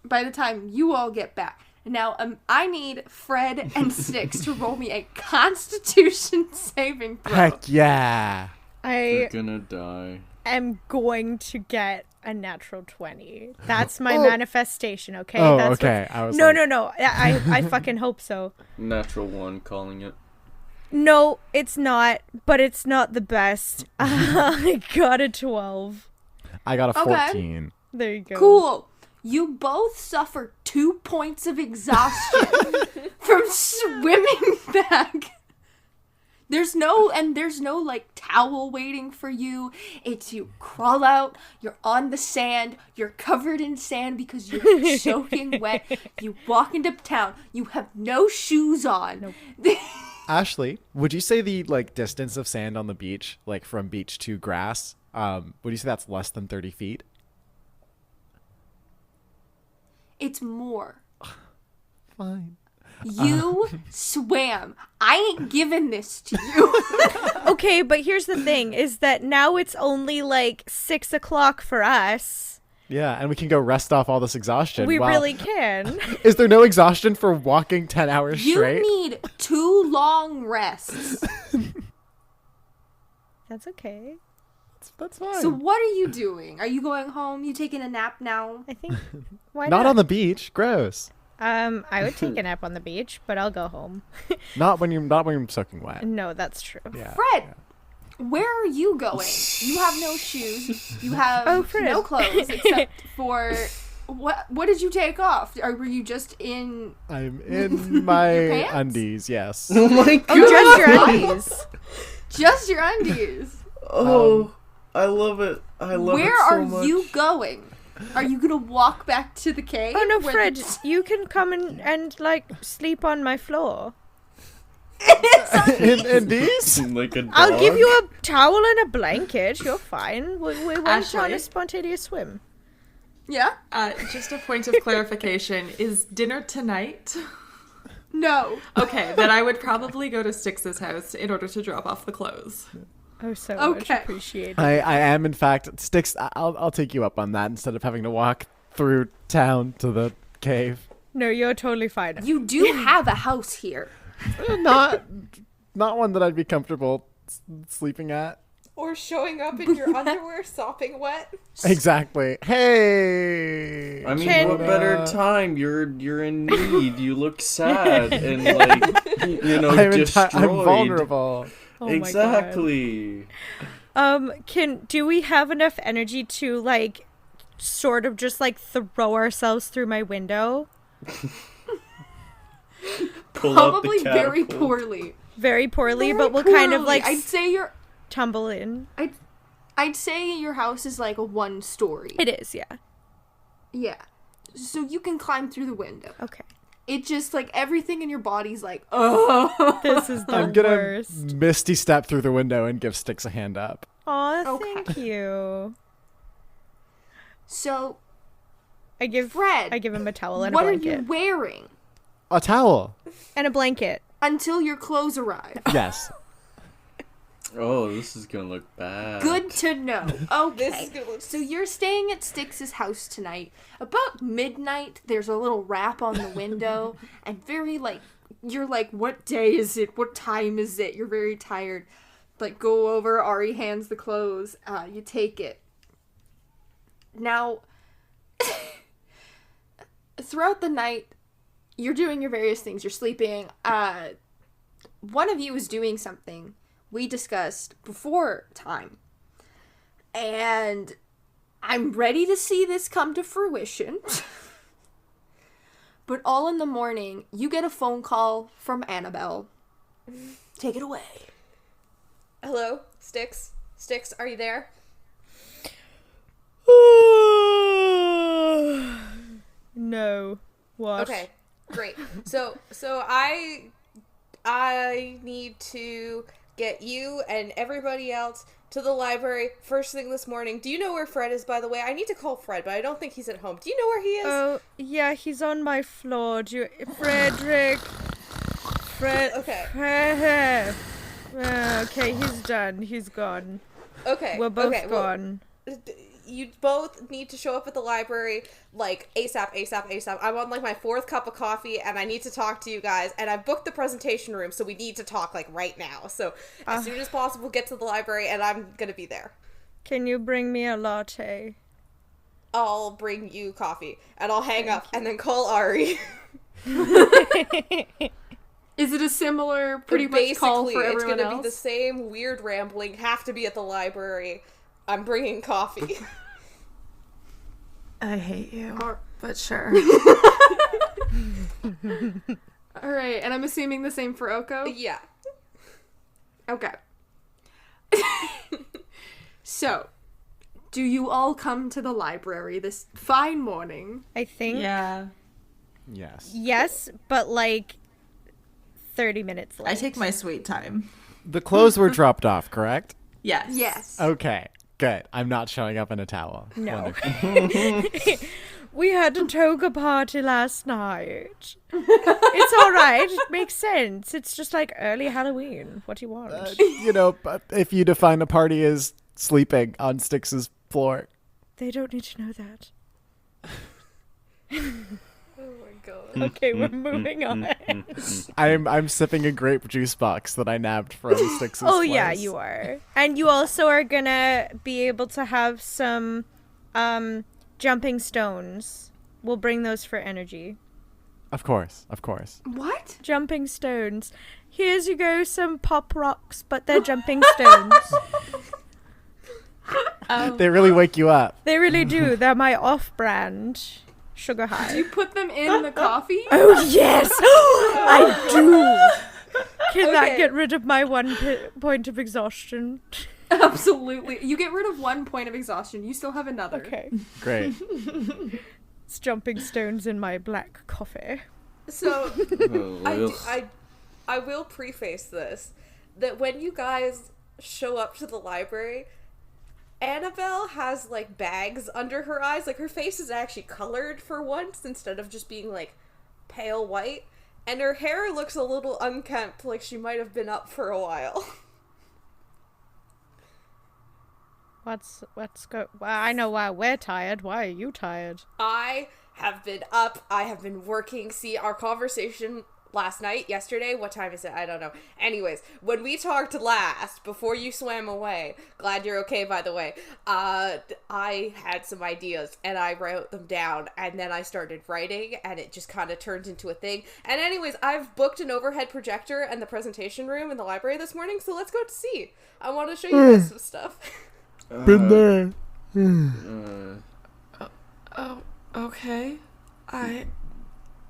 S1: by the time you all get back. Now I need Fred and Styx to roll me a Constitution saving throw.
S4: Heck yeah.
S3: They're
S2: I
S3: gonna die.
S2: am going to get a natural 20. That's my manifestation, okay?
S4: Oh,
S2: That's
S4: okay.
S2: what's-
S4: I was
S2: No,
S4: like-
S2: no. I fucking hope so.
S3: Natural one, calling it.
S2: No, it's not, but it's not the best. I got a 12.
S4: I got a
S1: Okay.
S4: 14.
S2: There you go.
S1: Cool. You both suffer 2 points of exhaustion from swimming back. There's no like towel waiting for you. It's you crawl out, you're on the sand, you're covered in sand because you're soaking wet. You walk into town, you have no shoes on. Nope.
S4: Ashley, would you say the like distance of sand on the beach, like from beach to grass, would you say that's less than 30 feet?
S1: It's more.
S4: Fine.
S1: You swam. I ain't giving this to you.
S2: Okay, but here's the thing, is that now it's only like 6 o'clock for us.
S4: Yeah, and we can go rest off all this exhaustion.
S2: We
S4: Wow.
S2: really can.
S4: Is there no exhaustion for walking 10 hours
S1: You
S4: straight?
S1: need 2 long rests.
S2: That's okay.
S4: That's fine.
S1: So what are you doing? Are you going home? You taking a nap now?
S2: I think why
S4: not
S2: not?
S4: on the beach. Gross.
S2: I would take a nap on the beach, but I'll go home.
S4: Not when you're soaking wet.
S2: No, that's true.
S4: Yeah.
S1: Fred, where are you going? You have no shoes. You have
S2: Oh, Fred.
S1: no clothes except for what did you take off? Or were you just in
S4: I'm in my
S1: Your pants?
S4: undies. Yes.
S3: Oh my god!
S2: Oh, just your undies.
S1: just your undies?
S3: Oh, I love it. I love
S1: Where
S3: it so
S1: are
S3: much.
S1: you going? Are you gonna walk back to the cave?
S2: Oh no,
S1: where
S2: Fred,
S1: the-
S2: you can come and like sleep on my floor.
S4: in these?
S3: Like a dog?
S2: I'll give you a towel and a blanket. You're fine. We went on
S5: Ashley?
S2: a spontaneous swim.
S1: Yeah?
S5: Just a point of clarification. Is dinner tonight?
S1: No.
S5: Okay, then I would probably go to Styx's house in order to drop off the clothes.
S2: Oh, so much
S1: Okay.
S2: appreciated.
S4: I am in fact Sticks. I'll take you up on that instead of having to walk through town to the cave.
S2: No, you're totally fine.
S1: You do have a house here.
S4: Not one that I'd be comfortable sleeping at.
S7: Or showing up in your underwear sopping wet.
S4: Exactly. Hey.
S3: I mean,
S2: Can-
S3: what better time? You're in need. You look sad and like destroyed.
S4: I'm vulnerable.
S2: Oh my God.
S3: Exactly.
S2: Do we have enough energy to like sort of just like throw ourselves through my window?
S3: Pull out the
S1: Probably very
S3: catapult.
S1: poorly.
S2: Very poorly,
S1: Very
S2: but we'll kind of
S1: poorly.
S2: like
S1: I'd say your
S2: tumble in.
S1: I'd say your house is like a 1 story.
S2: It is, yeah.
S1: Yeah. So you can climb through the window.
S2: Okay.
S1: It just like everything in your body's like, oh.
S2: This is the
S4: I'm gonna
S2: worst.
S4: misty step through the window and give Styx a hand up.
S2: Aw,
S1: Okay.
S2: thank you.
S1: So
S2: I give
S1: Fred,
S2: him a towel and a
S1: what are
S2: blanket.
S1: you wearing
S4: A towel.
S2: And a blanket.
S1: until your clothes arrive?
S4: Yes.
S3: Oh, this is gonna look bad.
S1: Good to know.
S7: This
S1: Okay.
S7: is gonna look
S1: So you're staying at Styx's house tonight. About midnight, there's a little rap on the window, and very like you're like, what day is it? What time is it? You're very tired. Like go over. Ari hands the clothes. You take it. Now, throughout the night, you're doing your various things. You're sleeping. One of you is doing something we discussed before time. And I'm ready to see this come to fruition. But all in the morning, you get a phone call from Annabelle. Take it away.
S7: Hello, Styx? Styx, are you there?
S2: No. What?
S7: Okay, great. So I need to get you and everybody else to the library first thing this morning. Do you know where Fred is, by the way? I need to call Fred, but I don't think he's at home. Do you know where he is?
S2: Oh, yeah, he's on my floor. Frederick.
S7: Okay.
S2: Okay, he's done. He's gone.
S7: Okay.
S2: We're both
S7: okay, well,
S2: gone.
S7: you both need to show up at the library like ASAP. I'm on like my 4th cup of coffee and I need to talk to you guys, and I booked the presentation room, so we need to talk like right now. So as soon as possible, get to the library and I'm gonna be there.
S2: Can you bring me a latte?
S7: I'll bring you coffee and I'll hang up and then call Ari.
S1: Is it a similar, pretty much call for
S7: it's
S1: everyone
S7: gonna
S1: else?
S7: be the same weird rambling, have to be at the library. I'm bringing coffee.
S5: I hate you,
S1: Ar-
S5: but sure.
S1: All right, and I'm assuming the same for Oko?
S7: Yeah.
S1: Okay. So, do you all come to the library this fine morning?
S2: I think.
S5: Yeah.
S4: Yes.
S2: Yes, but like 30 minutes late.
S5: I take my sweet time.
S4: The clothes were dropped off, correct?
S5: Yes.
S1: Yes.
S4: Okay. Good. I'm not showing up in a towel.
S2: No.
S4: Wonderful.
S2: We had a toga party last night. It's all right. It makes sense. It's just like early Halloween. What do you want?
S4: But if you define a party as sleeping on Styx's floor.
S2: They don't need to know that.
S7: Oh my god.
S2: Okay, we're moving on.
S4: I'm sipping a grape juice box that I nabbed from Styx's
S2: Oh yeah,
S4: place.
S2: you are. And you also are gonna be able to have some jumping stones. We'll bring those for energy.
S4: Of course.
S1: What?
S2: Jumping stones. Here's you go, some pop rocks, but they're jumping stones.
S4: They really wake you up.
S2: They really do. They're my off-brand sugar
S1: Do
S2: high.
S1: you put them in the coffee?
S2: Oh yes, I do. Can that
S7: Okay.
S2: get rid of my point of exhaustion?
S1: Absolutely. You get rid of 1 point of exhaustion. You still have another.
S2: Okay.
S4: Great.
S2: It's jumping stones in my black coffee.
S7: So
S3: Oh,
S7: I will preface this that when you guys show up to the library, Annabelle has like bags under her eyes. Like her face is actually colored for once instead of just being like pale white, and her hair looks a little unkempt, like she might have been up for a while.
S2: What's go? Well, I know why we're tired. Why are you tired?
S7: I have been up. I have been working. See, our conversation last night, yesterday, what time is it? I don't know. Anyways, when we talked last, before you swam away, glad you're okay, by the way, I had some ideas, and I wrote them down, and then I started writing, and it just kind of turned into a thing. And anyways, I've booked an overhead projector and the presentation room in the library this morning, so let's go to see. I want to show you guys some stuff.
S4: Been there.
S5: Oh, okay.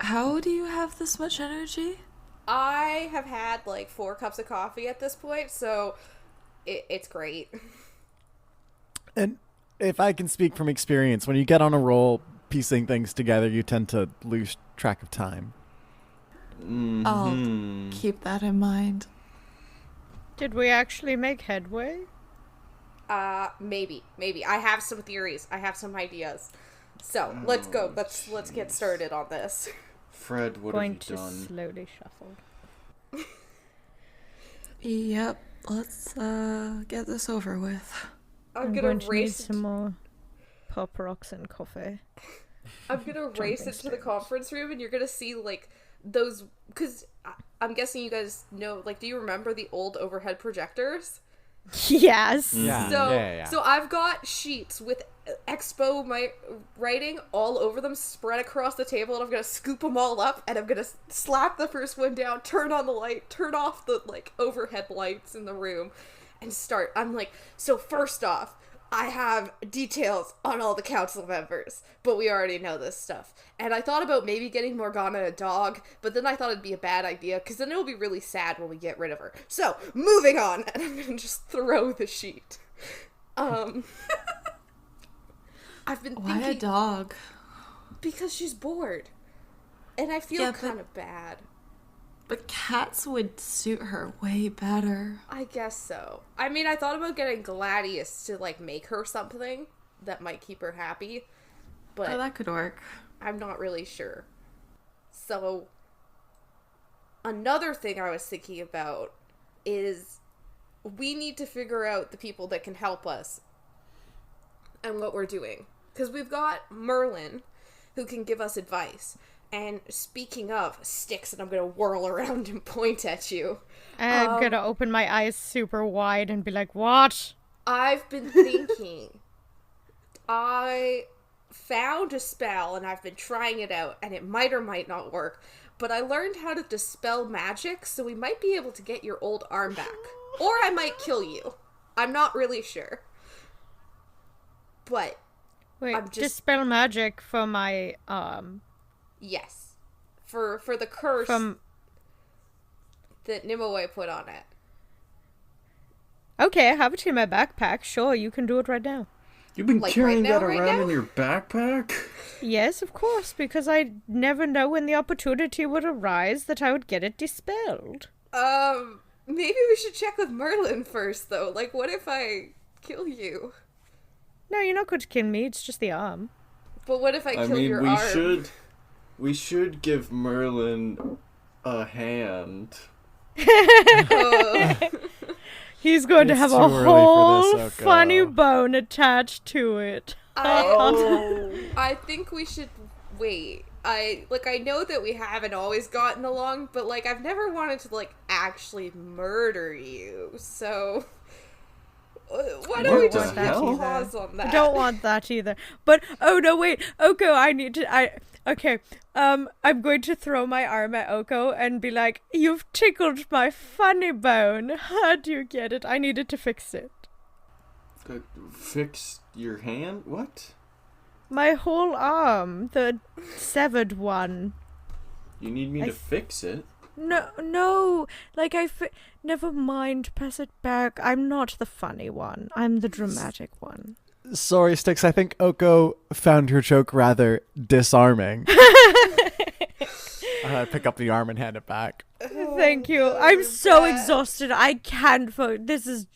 S5: How do you have this much energy?
S7: I have had like 4 cups of coffee at this point, so it's great.
S4: And if I can speak from experience, when you get on a roll piecing things together, you tend to lose track of time.
S5: I'll keep that in mind.
S2: Did we actually make headway?
S7: Maybe. I have some theories. I have some ideas. So let's go. Let's get started on this.
S3: Fred, what
S2: Going
S3: have you
S2: to
S3: done?
S2: slowly shuffle.
S5: Yep, let's get this over with.
S2: I'm
S7: gonna
S2: going to need
S7: race.
S2: some more pop rocks and coffee.
S7: I'm gonna race into the conference room, and you're gonna see like those. Because I'm guessing you guys know. Like, do you remember the old overhead projectors?
S2: Yes.
S4: Yeah,
S7: So so I've got sheets with expo my writing all over them, spread across the table, and I'm gonna scoop them all up, and I'm gonna slap the first one down, turn on the light, turn off the like overhead lights in the room, and start. I'm like, so first off, I have details on all the council members, but we already know this stuff. And I thought about maybe getting Morgana a dog, but then I thought it'd be a bad idea, because then it'll be really sad when we get rid of her. So, moving on, and I'm gonna just throw the sheet. I've been
S5: Why a
S7: thinking,
S5: dog?
S7: because she's bored. And I feel
S5: Yeah, but-
S7: kind of bad.
S5: But cats would suit her way better.
S7: I guess so. I mean, I thought about getting Gladius to, like, make her something that might keep her happy, but
S5: Oh, that could work.
S7: I'm not really sure. So, another thing I was thinking about is we need to figure out the people that can help us and what we're doing. Because we've got Merlin, who can give us advice. And speaking of sticks, and I'm gonna whirl around and point at you.
S2: I'm gonna open my eyes super wide and be like, what?
S7: I've been thinking. I found a spell, and I've been trying it out, and it might or might not work. But I learned how to dispel magic, so we might be able to get your old arm back. Or I might kill you. I'm not really sure. But,
S2: Wait,
S7: I'm just-
S2: dispel magic for my,
S7: yes. For the curse
S2: from...
S7: that Nimue put on it.
S2: Okay, I have it in my backpack. Sure, you can do it right now.
S3: You've been
S7: Like,
S3: carrying
S7: right now,
S3: that
S7: right
S3: around
S7: now?
S3: in your backpack?
S2: Yes, of course, because I never know when the opportunity would arise that I would get it dispelled.
S7: Maybe we should check with Merlin first, though. Like, what if I kill you?
S2: No, you're not going to kill me, it's just the arm.
S7: But what if I
S3: I
S7: kill
S3: mean,
S7: your
S3: we
S7: arm?
S3: should give Merlin a hand.
S7: Oh.
S2: He's going to
S4: It's
S2: have
S4: too
S2: a
S4: early for
S2: whole
S4: this, Oko.
S2: funny bone attached to it.
S7: I think we should wait. I know that we haven't always gotten along, but like I've never wanted to like actually murder you. So why don't we
S3: What the
S7: just
S3: hell?
S7: pause on that?
S2: I don't want that either. But oh no, wait, Oko, I'm going to throw my arm at Oko and be like, "You've tickled my funny bone. How do you get it? I needed to fix it.
S3: Fix your hand? What?
S2: My whole arm, the severed one.
S3: You need me to fix it?
S2: No, like never mind, pass it back. I'm not the funny one. I'm the dramatic one."
S4: Sorry, Sticks. I think Oko found your joke rather disarming. I pick up the arm and hand it back.
S2: Thank you. I'm so exhausted. I can't vote. This is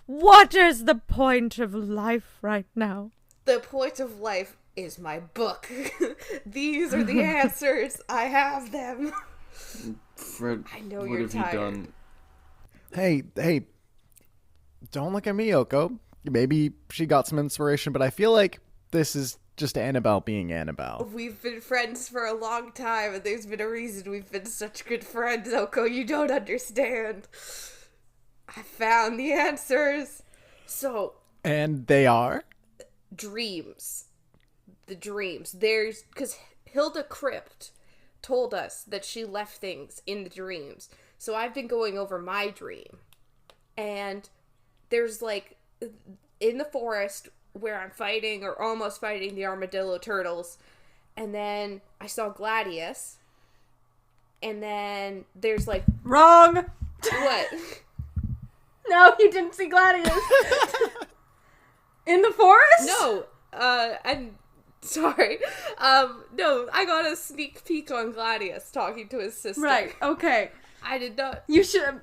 S2: what is the point of life right now?
S7: The point of life is my book. These are the answers. I have them.
S3: Fred,
S7: I know
S3: what
S7: you're
S3: have
S7: tired.
S3: you done?
S4: Hey, don't look at me, Oko. Maybe she got some inspiration, but I feel like this is just Annabelle being Annabelle.
S7: We've been friends for a long time, and there's been a reason we've been such good friends, Oko. You don't understand. I found the answers. So,
S4: And they are?
S7: dreams. The dreams. There's... Because Hilda Crypt told us that she left things in the dreams. So I've been going over my dream. And there's, like, in the forest where I'm fighting or almost fighting the armadillo turtles. And then I saw Gladius. And then there's, like...
S5: Wrong!
S7: What?
S1: No, you didn't see Gladius.
S5: In the forest?
S7: No, I'm sorry. No, I got a sneak peek on Gladius talking to his sister.
S1: Right, okay.
S7: I did not.
S1: You should...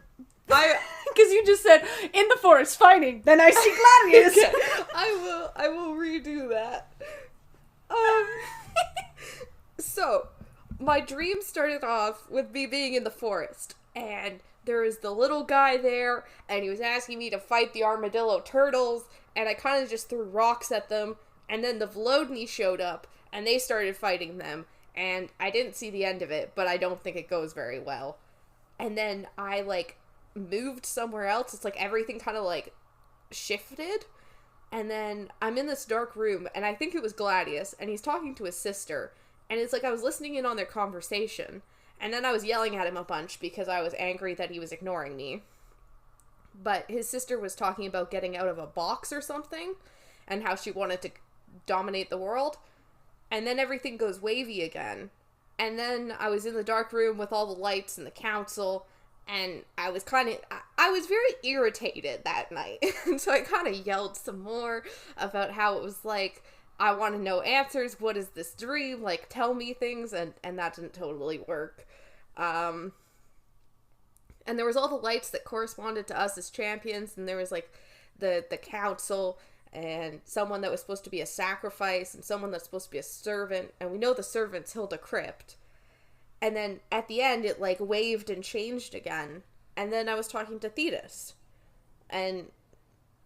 S7: I
S1: Because you just said, in the forest fighting, then I see Gladius.
S7: I will redo that. So, my dream started off with me being in the forest, and there was the little guy there, and he was asking me to fight the armadillo turtles, and I kind of just threw rocks at them, and then the Volodny showed up, and they started fighting them, and I didn't see the end of it, but I don't think it goes very well. And then I, like, moved somewhere else. It's like everything kind of, like, shifted, and then I'm in this dark room, and I think it was Gladius, and he's talking to his sister, and it's like I was listening in on their conversation, and then I was yelling at him a bunch because I was angry that he was ignoring me. But his sister was talking about getting out of a box or something, and how she wanted to dominate the world, and then everything goes wavy again. And then I was in the dark room with all the lights and the council, and I was very irritated that night. And so I kind of yelled some more about how it was like, I want to know answers. What is this dream? Like, tell me things. And that didn't totally work. And there was all the lights that corresponded to us as champions. And there was, like, the council and someone that was supposed to be a sacrifice and someone that's supposed to be a servant. And we know the servant's Hilda Crypt. And then at the end, it, like, waved and changed again. And then I was talking to Thetis. And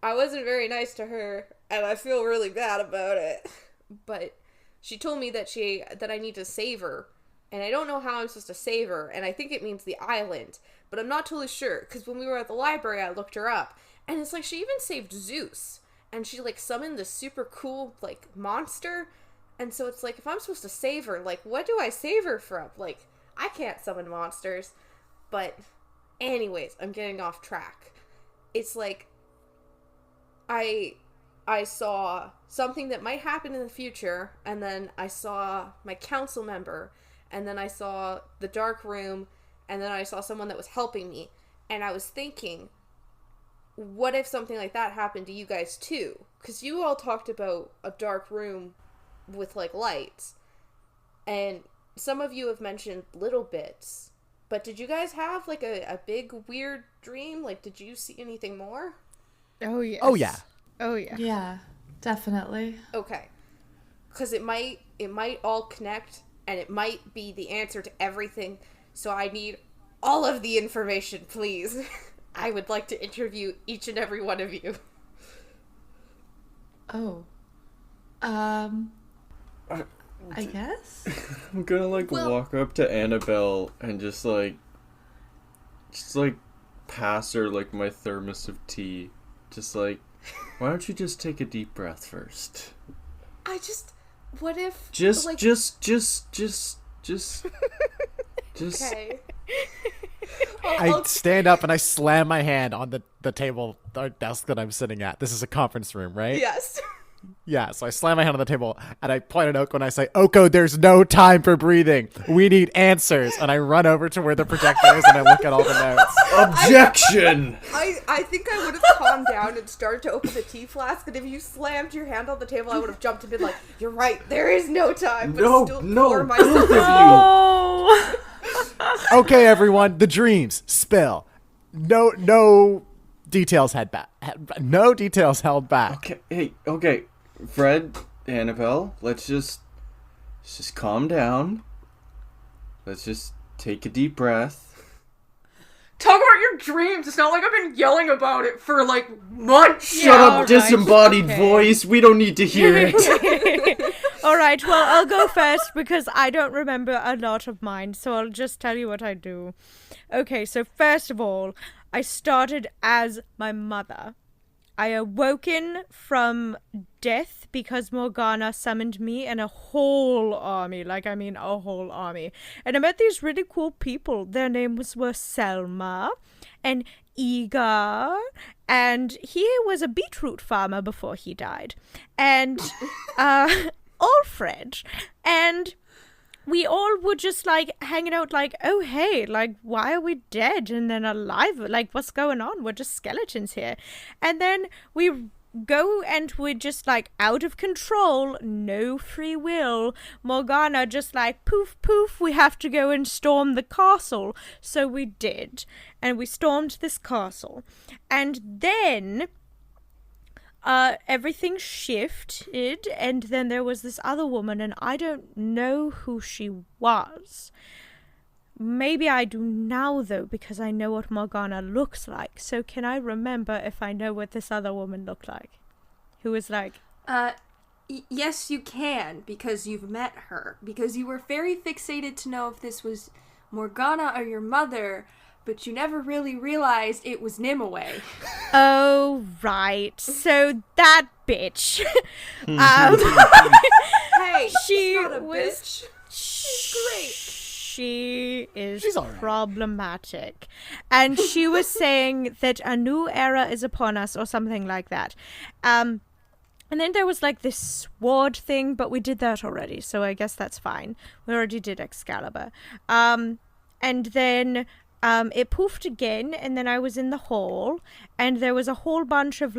S7: I wasn't very nice to her, and I feel really bad about it. But she told me that I need to save her. And I don't know how I'm supposed to save her, and I think it means the island. But I'm not totally sure, because when we were at the library, I looked her up. And it's like she even saved Zeus. And she, like, summoned this super cool, like, monster. And so it's like, if I'm supposed to save her, like, what do I save her from? Like, I can't summon monsters. But anyways, I'm getting off track. It's like, I saw something that might happen in the future, and then I saw my council member, and then I saw the dark room, and then I saw someone that was helping me. And I was thinking, what if something like that happened to you guys too? Because you all talked about a dark room with, like, lights. And some of you have mentioned little bits. But did you guys have, like, a big, weird dream? Like, did you see anything more?
S2: Oh, yes.
S4: Oh, yeah.
S2: Oh, yeah.
S5: Yeah, definitely.
S7: Okay. Because it might all connect, and it might be the answer to everything. So I need all of the information, please. I would like to interview each and every one of you.
S5: Oh. I guess?
S3: I'm gonna, like, walk up to Annabelle and just pass her, like, my thermos of tea. Just like, why don't you just take a deep breath first?
S7: What if...
S3: Just.
S7: Okay.
S4: I stand up and I slam my hand on the table or desk that I'm sitting at. This is a conference room, right?
S7: Yes.
S4: Yeah, so I slam my hand on the table and I point at Oko and I say, Oko, there's no time for breathing. We need answers. And I run over to where the projector is and I look at all the notes.
S3: Objection!
S7: I think I would have calmed down and started to open the tea flask, and if you slammed your hand on the table, I would have jumped and been like, you're right, there is no time, but still pour myself
S3: both of you.
S4: Okay, everyone, the dreams. Spill. No details held back. No details held back.
S3: Okay. Fred, Annabelle, let's just calm down. Let's just take a deep breath.
S6: Talk about your dreams. It's not like I've been yelling about it for, like, months.
S3: Shut up, disembodied voice. We don't need to hear it.
S2: All right, well, I'll go first because I don't remember a lot of mine, so I'll just tell you what I do. Okay, so first of all, I started as my mother. I awoken from death because Morgana summoned me and a whole army, a whole army. And I met these really cool people. Their names were Selma and Igar, and he was a beetroot farmer before he died. And Alfred. And we all were just hanging out oh hey, why are we dead and then alive, what's going on, we're just skeletons here. And then we go and we're just out of control, no free will. Morgana just poof poof, we have to go and storm the castle. So we did, and we stormed this castle, and then everything shifted, and then there was this other woman, and I don't know who she was. Maybe I do now, though, because I know what Morgana looks like. So can I remember if I know what this other woman looked like? Who was
S1: yes, you can, because you've met her. Because you were very fixated to know if this was Morgana or your mother, but you never really realized it was Nimue.
S2: Oh, right. So that bitch.
S7: Hey,
S2: she
S7: not a
S2: was.
S7: bitch.
S2: She's great. She is
S4: She's all right.
S2: problematic. And she was saying that a new era is upon us, or something like that. And then there was this sword thing, but we did that already, so I guess that's fine. We already did Excalibur. And then it poofed again, and then I was in the hall, and there was a whole bunch of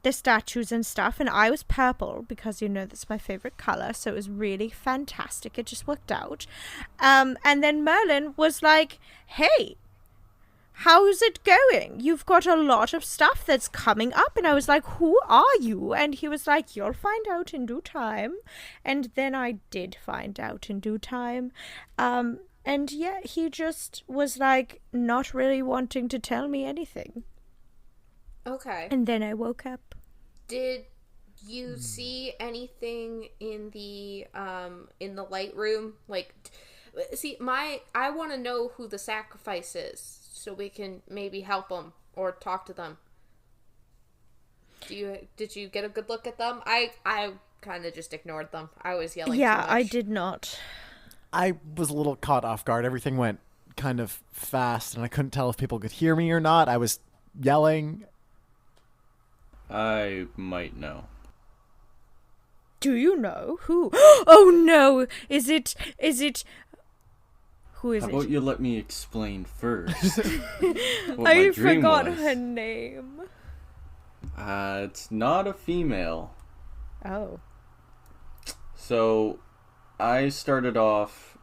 S2: the statues and stuff, and I was purple because that's my favorite color, so it was really fantastic. It just worked out. And then Merlin was hey, how's it going? You've got a lot of stuff that's coming up. And I was who are you? And he was you'll find out in due time. And then I did find out in due time. And yeah, he just was not really wanting to tell me anything.
S7: Okay.
S2: And then I woke up.
S7: Did you see anything in the light room? I want to know who the sacrifice is, so we can maybe help them or talk to them. Did you get a good look at them? I kind of just ignored them. I was yelling.
S2: Yeah,
S7: too much.
S2: I did not.
S4: I was a little caught off guard. Everything went kind of fast, and I couldn't tell if people could hear me or not. I was yelling.
S3: I might know.
S2: Do you know who? Oh no! Is it? Who is
S3: How
S2: it?
S3: about you let me explain first? what
S2: I
S3: my dream
S2: forgot
S3: was.
S2: her name.
S3: It's not a female.
S2: Oh.
S3: So, I started off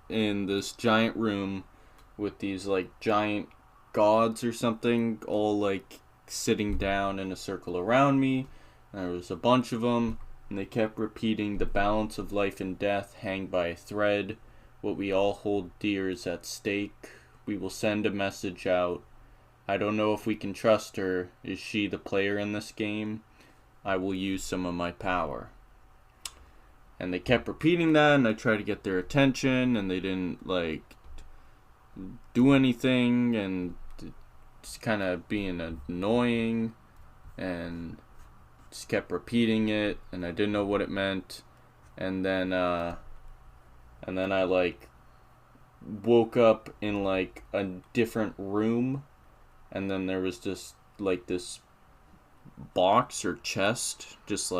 S3: in this giant room with these giant gods or something, all sitting down in a circle around me. And there was a bunch of them, and they kept repeating, "The balance of life and death hang by a thread. What we all hold dear is at stake. We will send a message out. I don't know if we can trust her. Is she the player in this game? I will use some of my power." And they kept repeating that, and I tried to get their attention, and they didn't do anything, and just kind of being annoying, and just kept repeating it, and I didn't know what it meant. And then I woke up in a different room, and then there was just this box or chest just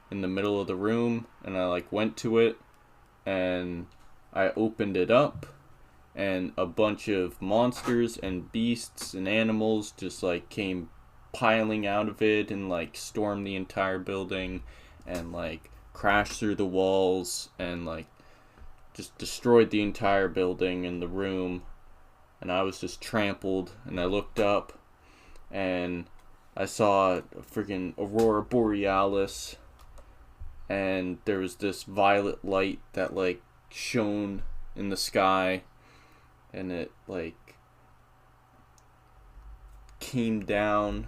S3: in the middle of the room, and I went to it, and I opened it up, and a bunch of monsters and beasts and animals just came piling out of it, and stormed the entire building, and crashed through the walls, and just destroyed the entire building and the room, and I was just trampled. And I looked up, and I saw a freaking aurora borealis, and there was this violet light that shone in the sky, and it came down,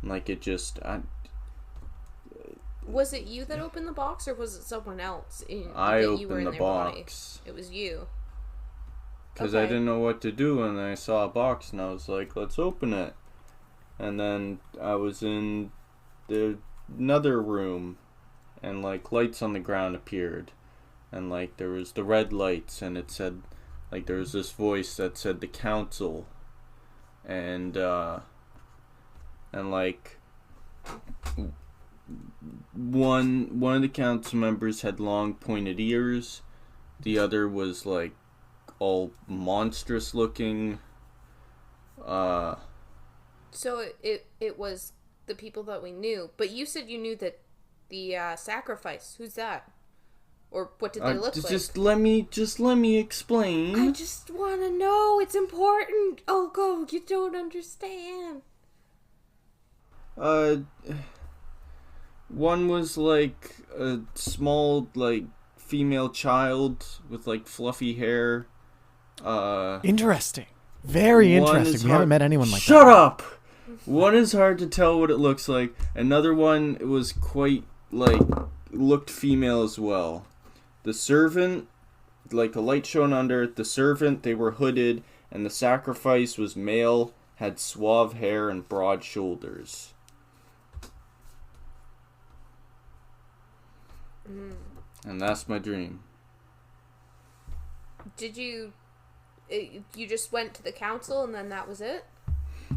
S3: it just
S7: Was it you that opened the box, or was it someone else?
S3: I
S7: that you were
S3: opened
S7: in
S3: the
S7: their body?
S3: box.
S7: It was you.
S3: Because I
S7: Okay.
S3: didn't know what to do, and I saw a box, and I was like, let's open it. And then I was in another room, and, like, lights on the ground appeared. And, like, there was the red lights, and it said, like, there was this voice that said the council. And like, one of the council members had long pointed ears. The other was, like, all monstrous looking.
S7: So it was the people that we knew. But you said you knew that the sacrifice. Who's that? Or what did they look like?
S3: Just let me explain.
S7: I just want to know. It's important. Oh, go. You don't understand.
S3: One was like a small, like, female child with, like, fluffy hair.
S4: Interesting. Very
S3: One
S4: interesting.
S3: is
S4: We haven't met anyone like that.
S3: Shut up! One is hard to tell what it looks like. Another one was quite, like, looked female as well. The servant, like, a light shone under it. The servant, they were hooded. And the sacrifice was male, had suave hair and broad shoulders. And that's my dream.
S7: Did you... You just went to the council and then that was it?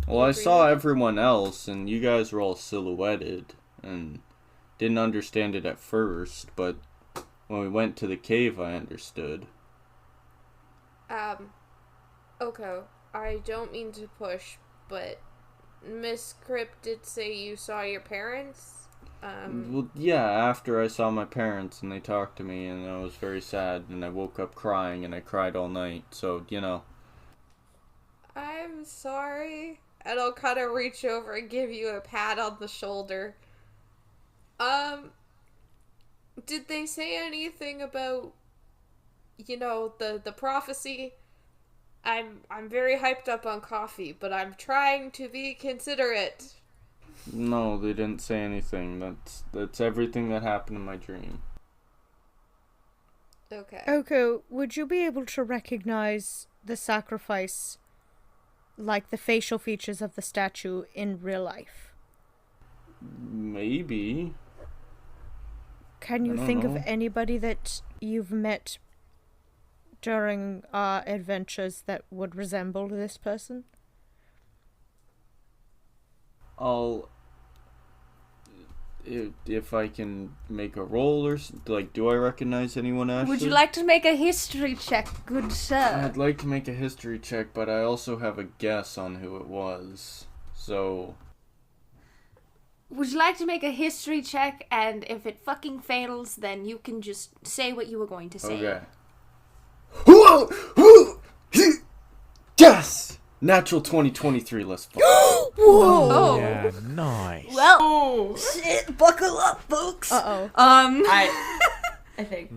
S3: Well, I saw everyone else, and you guys were all silhouetted, and didn't understand it at first, but when we went to the cave, I understood.
S7: Okay. I don't mean to push, but Miss Crypt did say you saw your parents?
S3: Well, yeah, after I saw my parents, and they talked to me, and I was very sad, and I woke up crying, and I cried all night, so, you know.
S7: I'm sorry. And I'll kind of reach over and give you a pat on the shoulder. Did they say anything about, the prophecy? I'm very hyped up on coffee, but I'm trying to be considerate.
S3: No, they didn't say anything. That's everything that happened in my dream.
S7: Okay.
S2: Oko, would you be able to recognize the sacrifice, like the facial features of the statue, in real life?
S3: Maybe.
S2: Can you
S3: I don't
S2: think of
S3: know.
S2: anybody that you've met during our adventures that would resemble this person?
S3: If I can make a roll or like, do I recognize anyone, Ashley?
S1: Would you like to make a history check, good sir?
S3: I'd like to make a history check, but I also have a guess on who it was. So,
S1: Would you like to make a history check, and if it fucking fails, then you can just say what you were going to say.
S3: okay. Yes! Natural 2023, let's fuck.
S1: Whoa!
S2: Oh.
S4: Yeah, nice.
S1: Well, shit, buckle up, folks.
S2: Uh-oh.
S5: I think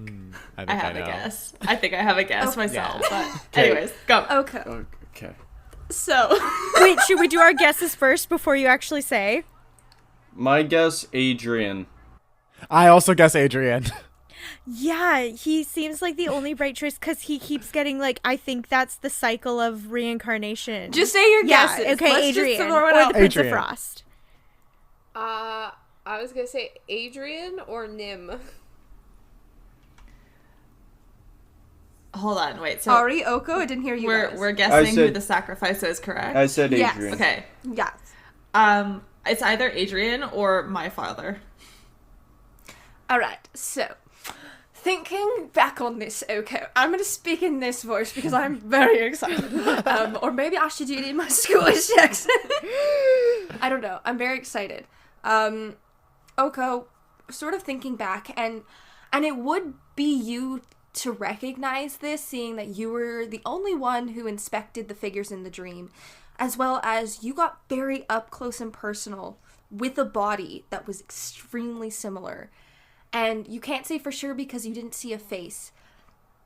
S4: I
S5: I have a
S4: know.
S5: guess. I think I have a guess
S1: Oh.
S5: myself.
S4: Yeah.
S5: But anyways, go.
S1: Okay,
S3: Okay.
S1: so
S2: Wait, should we do our guesses first before you actually say?
S3: My guess, Adrian.
S4: I also guess Adrian.
S2: Yeah, he seems like the only right choice because he keeps getting, like, I think that's the cycle of reincarnation.
S1: just say your
S2: yeah,
S1: guesses.
S2: okay,
S1: Let's
S2: Adrian.
S1: just throw it
S2: Or
S1: out.
S2: the Prince of
S4: Adrian.
S2: Frost.
S7: I was gonna say Adrian or Nim.
S5: Hold on, wait. So
S1: Sorry, Oko, I didn't hear you guys.
S5: we're guessing
S3: I
S5: who
S3: said-
S5: the sacrifice is, correct?
S3: I said
S1: Yes.
S3: Adrian.
S5: Okay.
S1: Yes.
S5: It's either Adrian or my father.
S1: Alright, so, thinking back on this, okay, I'm gonna speak in this voice because I'm very excited. Or maybe I should do it in my Scottish accent. I don't know, I'm very excited. Oko, sort of thinking back, and it would be you to recognize this, seeing that you were the only one who inspected the figures in the dream, as well as you got very up close and personal with a body that was extremely similar. And you can't say for sure because you didn't see a face,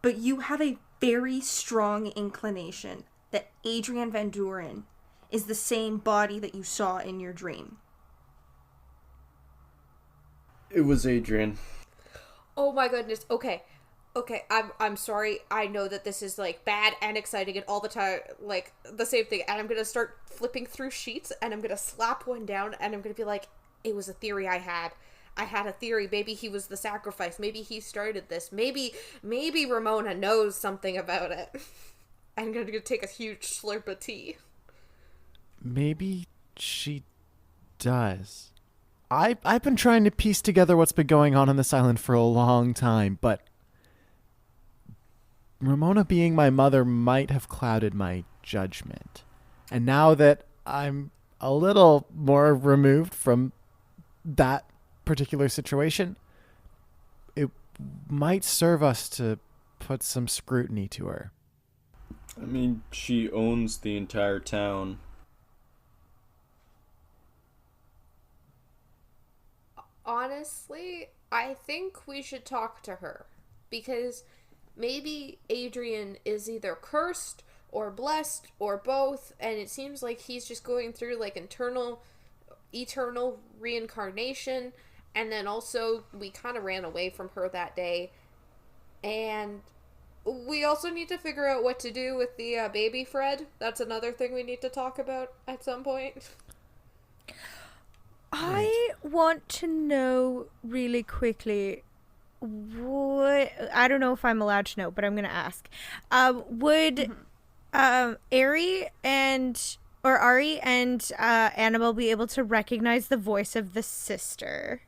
S1: but you have a very strong inclination that Adrian Van Duren is the same body that you saw in your dream.
S3: It was Adrian.
S7: Oh my goodness. Okay. Okay, I'm sorry. I know that this is like bad and exciting and all the time like the same thing. And I'm gonna start flipping through sheets and I'm gonna slap one down and I'm gonna be like, it was a theory I had. I had a theory. Maybe he was the sacrifice. Maybe he started this. Maybe Ramona knows something about it. I'm gonna take a huge slurp of tea.
S4: Maybe she does. I've been trying to piece together what's been going on this island for a long time, but Ramona being my mother might have clouded my judgment. And now that I'm a little more removed from that particular situation, it might serve us to put some scrutiny to her.
S3: I mean, she owns the entire town.
S7: Honestly, I think we should talk to her. Because maybe Adrian is either cursed or blessed or both, and it seems like he's just going through like eternal reincarnation. And then also, we kind of ran away from her that day. And we also need to figure out what to do with the baby Fred. That's another thing we need to talk about at some point.
S2: I want to know really quickly what, I don't know if I'm allowed to know, but I'm going to ask. Would Ari and Annabelle be able to recognize the voice of the sister?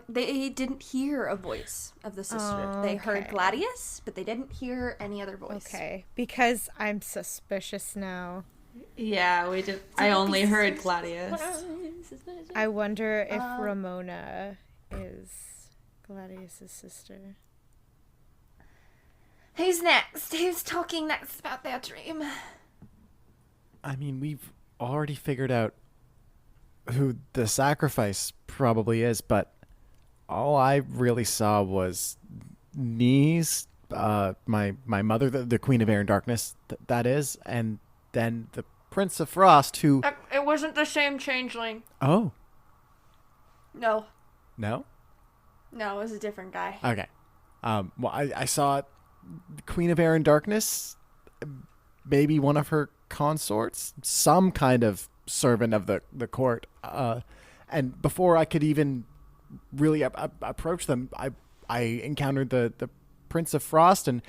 S1: They didn't hear a voice of the sister. They heard
S2: Okay.
S1: Gladius, but they didn't hear any other voice.
S2: Okay, because I'm suspicious now.
S5: Yeah, we did. I only heard Gladius.
S2: I wonder if Ramona is Gladius's sister.
S1: Who's next? Who's talking next about their dream?
S4: I mean, we've already figured out who the sacrifice probably is, but all I really saw was knees, my mother, the Queen of Air and Darkness, that is, and then the Prince of Frost, who...
S1: It wasn't the same changeling.
S4: Oh,
S1: No.
S4: no?
S1: No, it was a different guy.
S4: Okay. Well, I saw the Queen of Air and Darkness, maybe one of her consorts, some kind of servant of the court. And before I could even really approach them, I encountered the Prince of Frost, and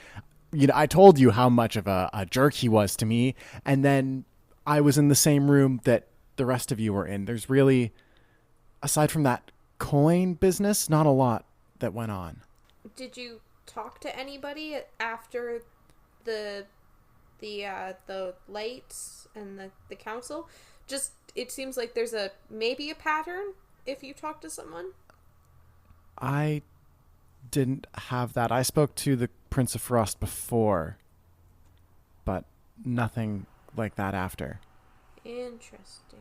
S4: I told you how much of a jerk he was to me, and then I was in the same room that the rest of you were in. There's really, aside from that coin business, not a lot that went on.
S7: Did you talk to anybody after the lights and the council? Just, it seems like there's maybe a pattern if you talk to someone.
S4: I didn't have that. I spoke to the Prince of Frost before, but nothing like that after.
S7: Interesting.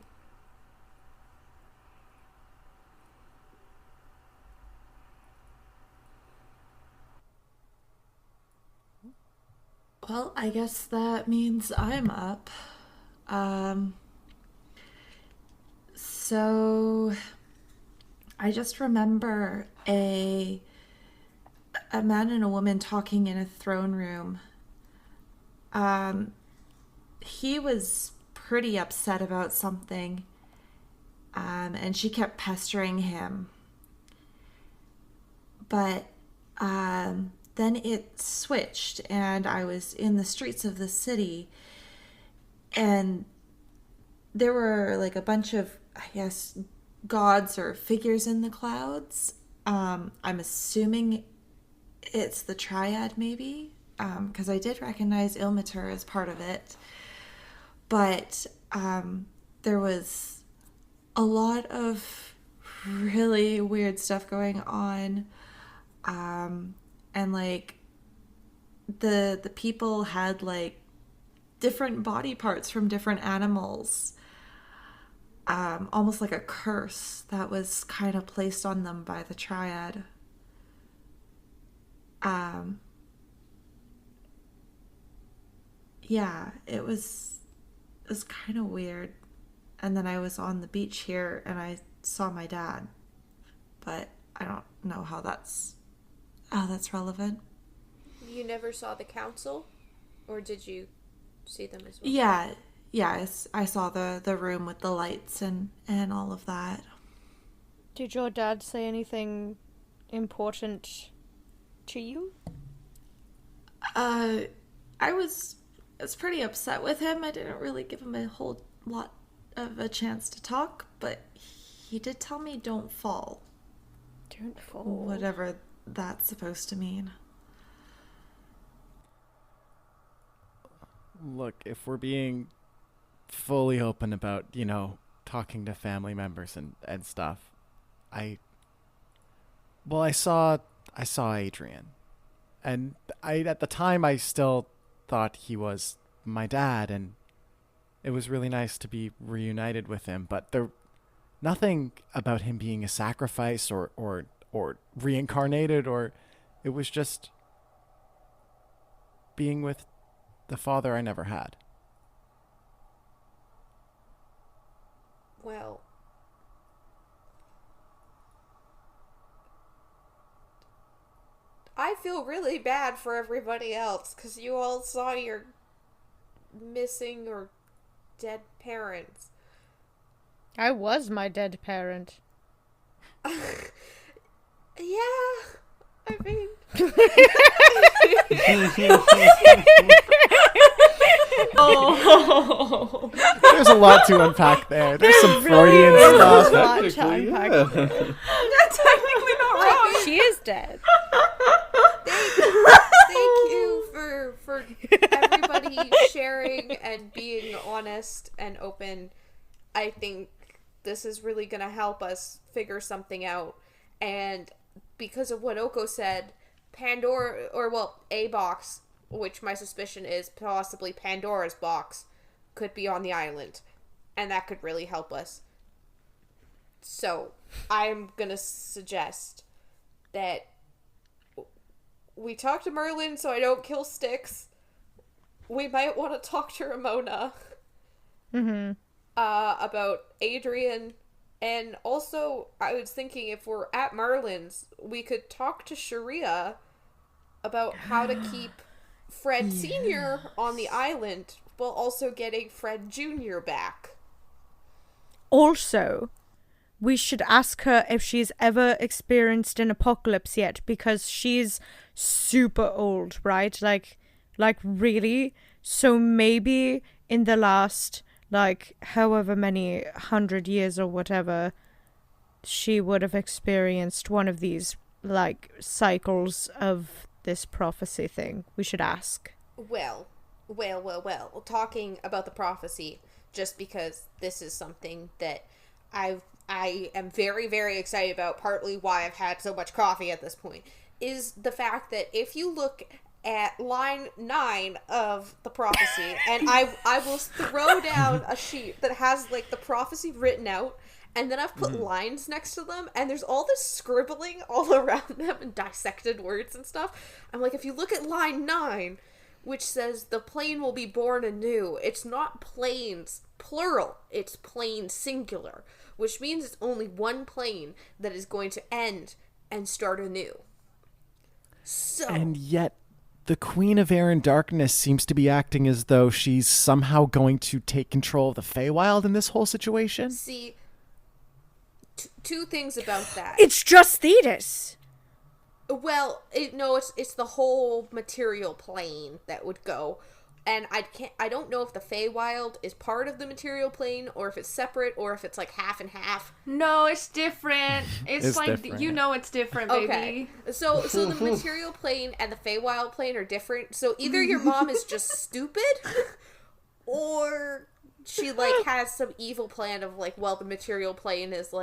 S5: Well, I guess that means I'm up. So I just remember a man and a woman talking in a throne room. He was pretty upset about something, and she kept pestering him. But then it switched, and I was in the streets of the city, and there were like a bunch of, I guess, gods or figures in the clouds. I'm assuming it's the triad, maybe, because I did recognize Ilmater as part of it. But there was a lot of really weird stuff going on. And like the people had like different body parts from different animals. Almost like a curse that was kind of placed on them by the triad. Yeah, it was kind of weird. and then I was on the beach here and I saw my dad. But I don't know how that's relevant.
S7: You never saw the council? Or did you see them as well?
S5: Yeah, I saw the room with the lights and all of that.
S2: Did your dad say anything important to you?
S5: I was pretty upset with him. I didn't really give him a whole lot of a chance to talk, but he did tell me don't fall.
S2: Don't fall.
S5: Whatever that's supposed to mean.
S4: Look, if we're being fully open about, talking to family members and stuff, I saw Adrian. And at the time I still thought he was my dad, and it was really nice to be reunited with him, but nothing about him being a sacrifice or reincarnated, or it was just being with the father I never had.
S7: Well, I feel really bad for everybody else because you all saw your missing or dead parents.
S2: I was my dead parent.
S7: Yeah, I mean...
S1: Oh.
S4: There's a lot to unpack there. There's some Freudian
S2: is.
S4: stuff.
S2: Much
S3: Technically,
S2: unpacked
S3: yeah.
S1: That's technically not wrong.
S2: She is dead.
S7: Thank you for everybody sharing and being honest and open. I think this is really going to help us figure something out. And because of what Oko said, a box, which my suspicion is possibly Pandora's box, could be on the island. And that could really help us. So, I'm going to suggest that we talk to Merlin so I don't kill Styx. We might want to talk to Ramona. About Adrian. And also, I was thinking if we're at Merlin's, we could talk to Sharia about how to keep Fred Sr. on the island while also getting Fred Jr. back.
S2: Also, we should ask her if she's ever experienced an apocalypse yet, because she's super old, right? Like really. So maybe in the last, however many 100 years or whatever, she would have experienced one of these, cycles of this prophecy thing. We should ask.
S7: Well. Talking about the prophecy, just because this is something that I am very, very excited about, partly why I've had so much coffee at this point, is the fact that if you look at line 9 of the prophecy, and I will throw down a sheet that has, the prophecy written out, and then I've put lines next to them, and there's all this scribbling all around them, and dissected words and stuff. I'm like, if you look at line 9, which says, the plane will be born anew, it's not planes, plural, it's plane singular, which means it's only one plane that is going to end and start anew. So...
S4: And yet, the Queen of Air and Darkness seems to be acting as though she's somehow going to take control of the Feywild in this whole situation.
S7: See, two things about that.
S2: It's just Thetis.
S7: Well, it's the whole material plane that would go, and I don't know if the Feywild is part of the material plane, or if it's separate, or if it's half and half.
S1: No, it's different. It's
S4: different.
S1: It's different, baby.
S7: Okay, so the material plane and the Feywild plane are different. So either your mom is just stupid, or she has some evil plan of the material plane is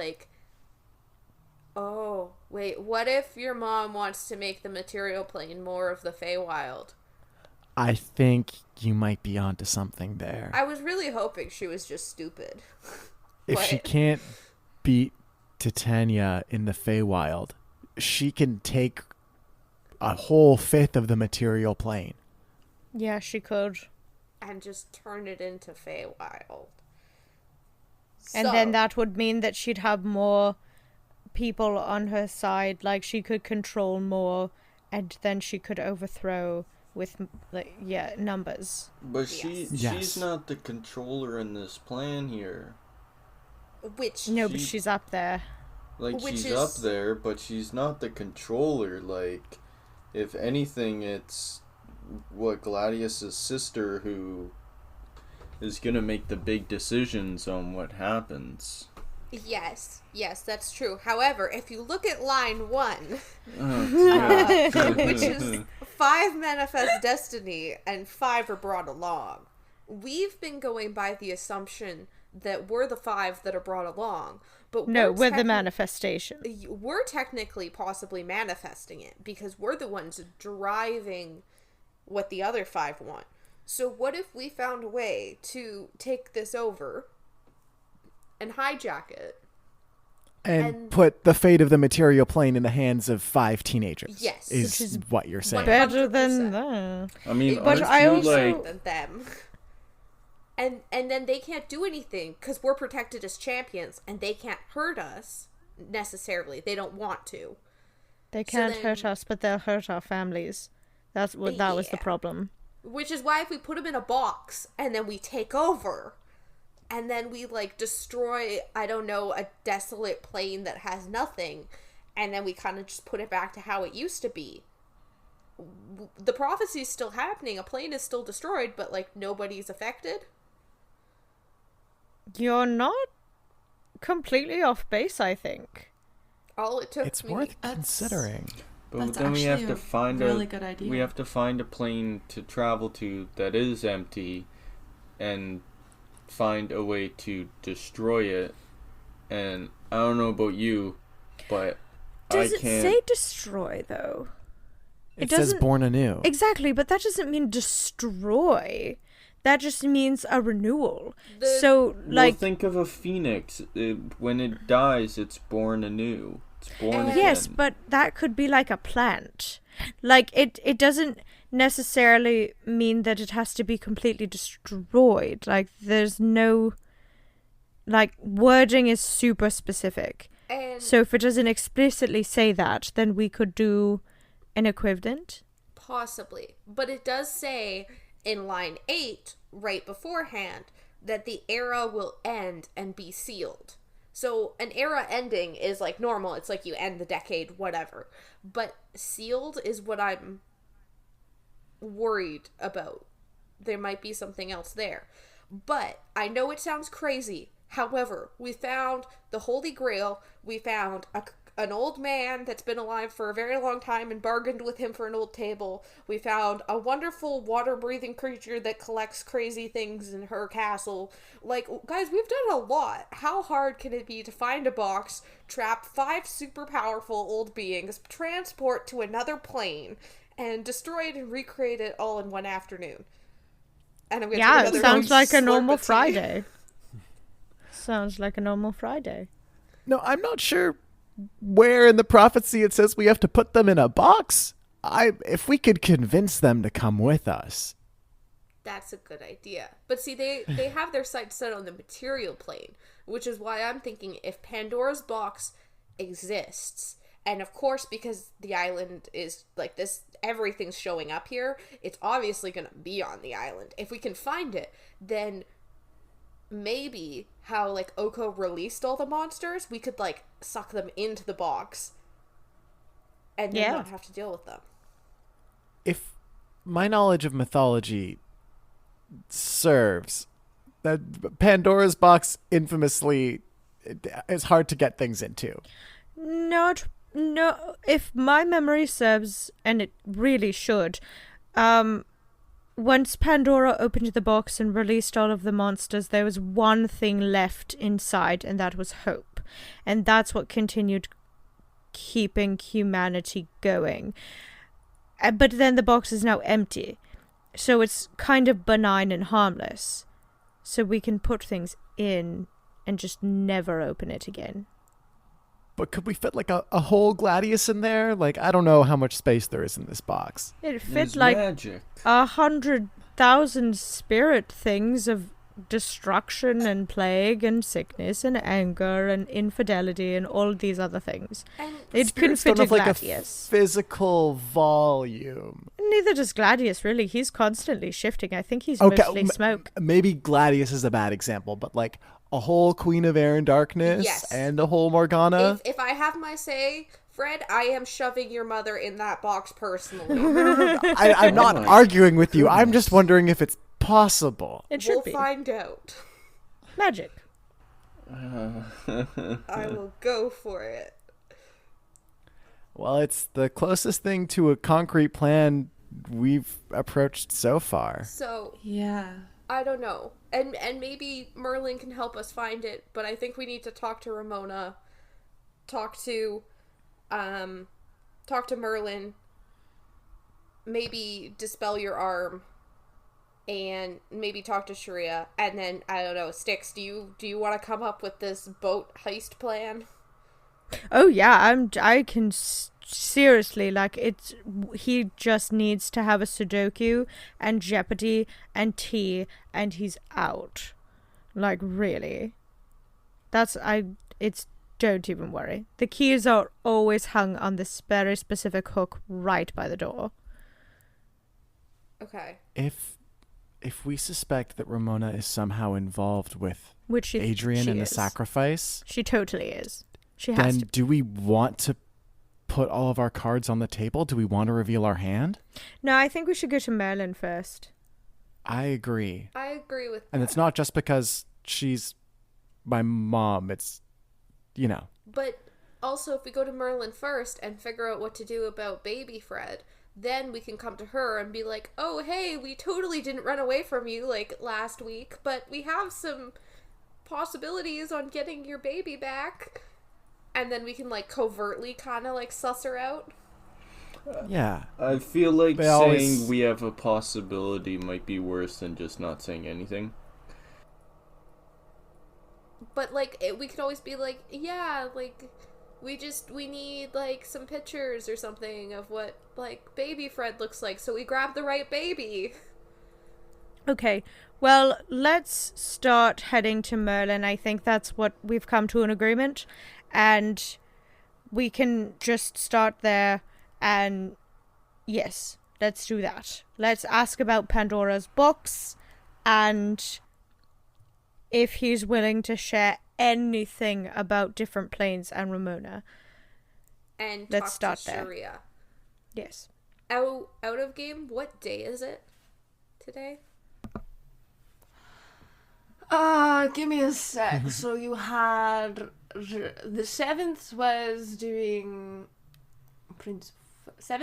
S7: oh, wait, what if your mom wants to make the material plane more of the Feywild?
S4: I think you might be onto something there.
S7: I was really hoping she was just stupid.
S4: If she can't beat Titania in the Feywild, she can take a whole fifth of the material plane.
S2: Yeah, she could.
S7: And just turn it into Feywild.
S2: And then that would mean that she'd have more people on her side, like she could control more, and then she could overthrow with, like, numbers.
S3: But
S4: Yes.
S3: she's not the controller in this plan here.
S7: Which
S2: No, but she's up there.
S3: Like,
S7: Which
S3: she's
S7: is-
S3: up there, but she's not the controller. Like, if anything, it's Gladius's sister who is gonna make the big decisions on what happens.
S7: Yes, that's true. However, if you look at line 1, which is 5 manifest destiny and 5 are brought along, we've been going by the assumption that we're the 5 that are brought along. But
S2: No, we're the manifestation.
S7: We're technically possibly manifesting it because we're the ones driving what the other 5 want. So what if we found a way to take this over and hijack it?
S4: And put the fate of the material plane in the hands of 5 teenagers.
S7: Yes.
S4: Is,
S2: Which is
S4: what you're saying.
S2: Better than
S7: 100%.
S2: that.
S3: I mean,
S2: But
S3: aren't
S2: I
S3: you,
S2: also-
S3: like,
S7: Than them. And then they can't do anything because we're protected as champions and they can't hurt us necessarily. They don't want to.
S2: They can't
S7: then-
S2: hurt us, but they'll hurt our families. That was the
S7: Yeah.
S2: problem.
S7: Which is why if we put them in a box and then we take over and then we like destroy, I don't know, a desolate plane that has nothing and then we kind of just put it back to how it used to be. The prophecy is still happening. A plane is still destroyed, but like nobody's affected.
S2: You're not completely off base, I think.
S7: All it took
S4: It's
S7: me
S4: worth
S5: That's-
S4: considering.
S3: but
S5: That's
S3: then we have
S5: actually
S3: to
S5: a
S3: find
S5: really good idea.
S3: We have to find a plane to travel to that is empty, and find a way to destroy it. And I don't know about you, but
S2: Does
S3: I
S2: it
S3: can't.
S2: say destroy, though?
S4: It says
S2: doesn't-
S4: born anew.
S2: Exactly, but that doesn't mean destroy. That just means a renewal.
S7: The-
S2: So, like,
S3: well, think of a phoenix. When it dies, it's born anew. It's born again.
S2: yes, but that could be like a plant. Like, it doesn't necessarily mean that it has to be completely destroyed. Like, there's no... Like, wording is super specific.
S7: and
S2: So if it doesn't explicitly say that, then we could do an equivalent.
S7: possibly. But it does say in line 8, right beforehand, that the era will end and be sealed. So an era ending is like normal. It's like you end the decade, whatever. But sealed is what I'm worried about. There might be something else there. But I know it sounds crazy. However, we found the Holy Grail. We found an old man that's been alive for a very long time and bargained with him for an old table. We found a wonderful water-breathing creature that collects crazy things in her castle. Like, guys, we've done a lot. How hard can it be to find a box, trap 5 super powerful old beings, transport to another plane, and destroy it and recreate it all in one afternoon? And I'm gonna
S2: Yeah,
S7: take
S2: it
S7: another
S2: sounds like a
S7: slurp
S2: normal
S7: of tea.
S2: Friday. Sounds like a normal Friday.
S4: No, I'm not sure where in the prophecy it says we have to put them in a box. If we could convince them to come with us.
S7: That's a good idea. But see, they have their sights set on the material plane, which is why I'm thinking if Pandora's box exists, and of course because the island is like this, everything's showing up here, it's obviously going to be on the island. If we can find it, then maybe how like Oko released all the monsters, we could like suck them into the box and then
S2: Yeah.
S7: not have to deal with them.
S4: If my knowledge of mythology serves, that Pandora's box infamously is hard to get things into.
S2: No, if my memory serves, and it really should, once Pandora opened the box and released all of the monsters, there was one thing left inside, and that was hope. And that's what continued keeping humanity going. But then the box is now empty. So it's kind of benign and harmless. So we can put things in and just never open it again.
S4: But could we fit like a whole Gladius in there? Like, I don't know how much space there is in this box.
S2: It
S3: It's
S2: fit like
S3: magic.
S2: 100,000 spirit things of destruction and plague and sickness and anger and infidelity and all these other things.
S7: And
S2: It couldn't
S4: Spirits
S2: fit
S4: don't
S2: a
S4: have like a
S2: Gladius.
S4: physical volume.
S2: Neither does Gladius, really. He's constantly shifting. I think he's mostly smoke.
S4: Maybe Gladius is a bad example, but like a whole Queen of Air and Darkness
S7: Yes.
S4: and a whole Morgana.
S7: if I have my say, Fred, I am shoving your mother in that box personally.
S4: I'm not arguing with you. I'm just wondering if it's possible.
S2: It should
S7: We'll
S2: be.
S7: find out.
S2: Magic.
S7: I will go for it.
S4: Well, it's the closest thing to a concrete plan we've approached so far.
S7: So,
S5: Yeah.
S7: I don't know. And maybe Merlin can help us find it, but I think we need to talk to Ramona, talk to Merlin, maybe dispel your arm, and maybe talk to Sharia, and then I don't know, Styx, do you want to come up with this boat heist plan?
S2: Oh yeah, I can seriously, like, he just needs to have a Sudoku and Jeopardy and tea and he's out. Like, really. Don't even worry. The keys are always hung on this very specific hook right by the door.
S7: Okay.
S4: If we suspect that Ramona is somehow involved with
S2: Which
S4: Adrian
S2: she
S4: and the
S2: is.
S4: sacrifice,
S2: She totally is. She has
S4: then
S2: to.
S4: do we want to put all of our cards on the table? Do we want to reveal our hand?
S2: No, I think we should go to Merlin first.
S4: I agree.
S7: I agree with
S4: And
S7: that.
S4: it's not just because she's my mom. It's, you know.
S7: But also, if we go to Merlin first and figure out what to do about baby Fred, then we can come to her and be like, oh, hey, we totally didn't run away from you, like, last week, but we have some possibilities on getting your baby back. And then we can, like, covertly kind of, like, suss her out.
S4: Yeah.
S3: I feel like
S4: They
S3: saying
S4: always-
S3: we have a possibility might be worse than just not saying anything.
S7: But, like, we could always be like, yeah, like, we need, like, some pictures or something of what, like, baby Fred looks like, so we grab the right baby.
S2: Okay, well, let's start heading to Merlin. I think that's what we've come to an agreement. And we can just start there and, yes, let's do that. Let's ask about Pandora's box and if he's willing to share anything about different planes and Ramona.
S7: And
S2: Let's
S7: talk
S2: start
S7: to
S2: there.
S7: Sharia.
S2: Yes.
S7: Out of game, what day is it today?
S1: Give me a sec. So you had the 7th was doing 7th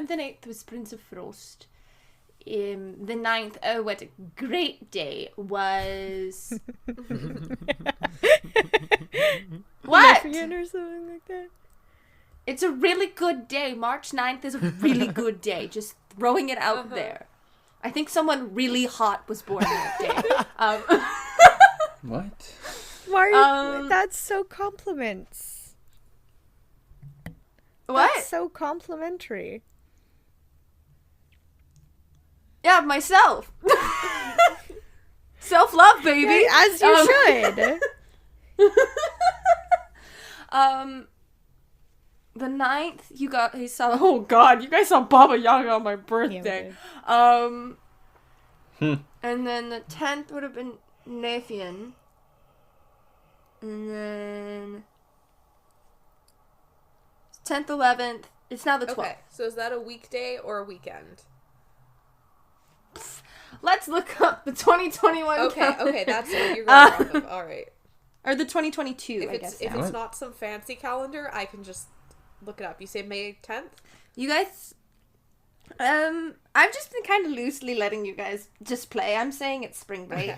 S1: and 8th was Prince of Frost. The 9th, oh, what a great day, was what?
S2: Nefian or something like that.
S1: It's a really good day. March 9th is a really good day. Just throwing it out there. I think someone really hot was born that day.
S3: What?
S2: Why are you... That's so compliments.
S1: What?
S2: That's so complimentary.
S1: Yeah, myself. Self-love, baby.
S2: As you should.
S1: The 9th, he saw, oh god, you guys saw Baba Yaga on my birthday. And then the 10th would have been Nefian. And then 10th, 11th, it's now the 12th.
S7: Okay, so is that a weekday or a weekend?
S1: Let's look up the 2021
S7: Okay,
S1: calendar.
S7: that's what you're going off of. All right.
S1: Or the 2022,
S7: If
S1: I guess.
S7: it's
S1: now.
S7: not some fancy calendar, I can just look it up. You say May 10th?
S1: You guys, I've just been kind of loosely letting you guys just play. I'm saying it's spring break.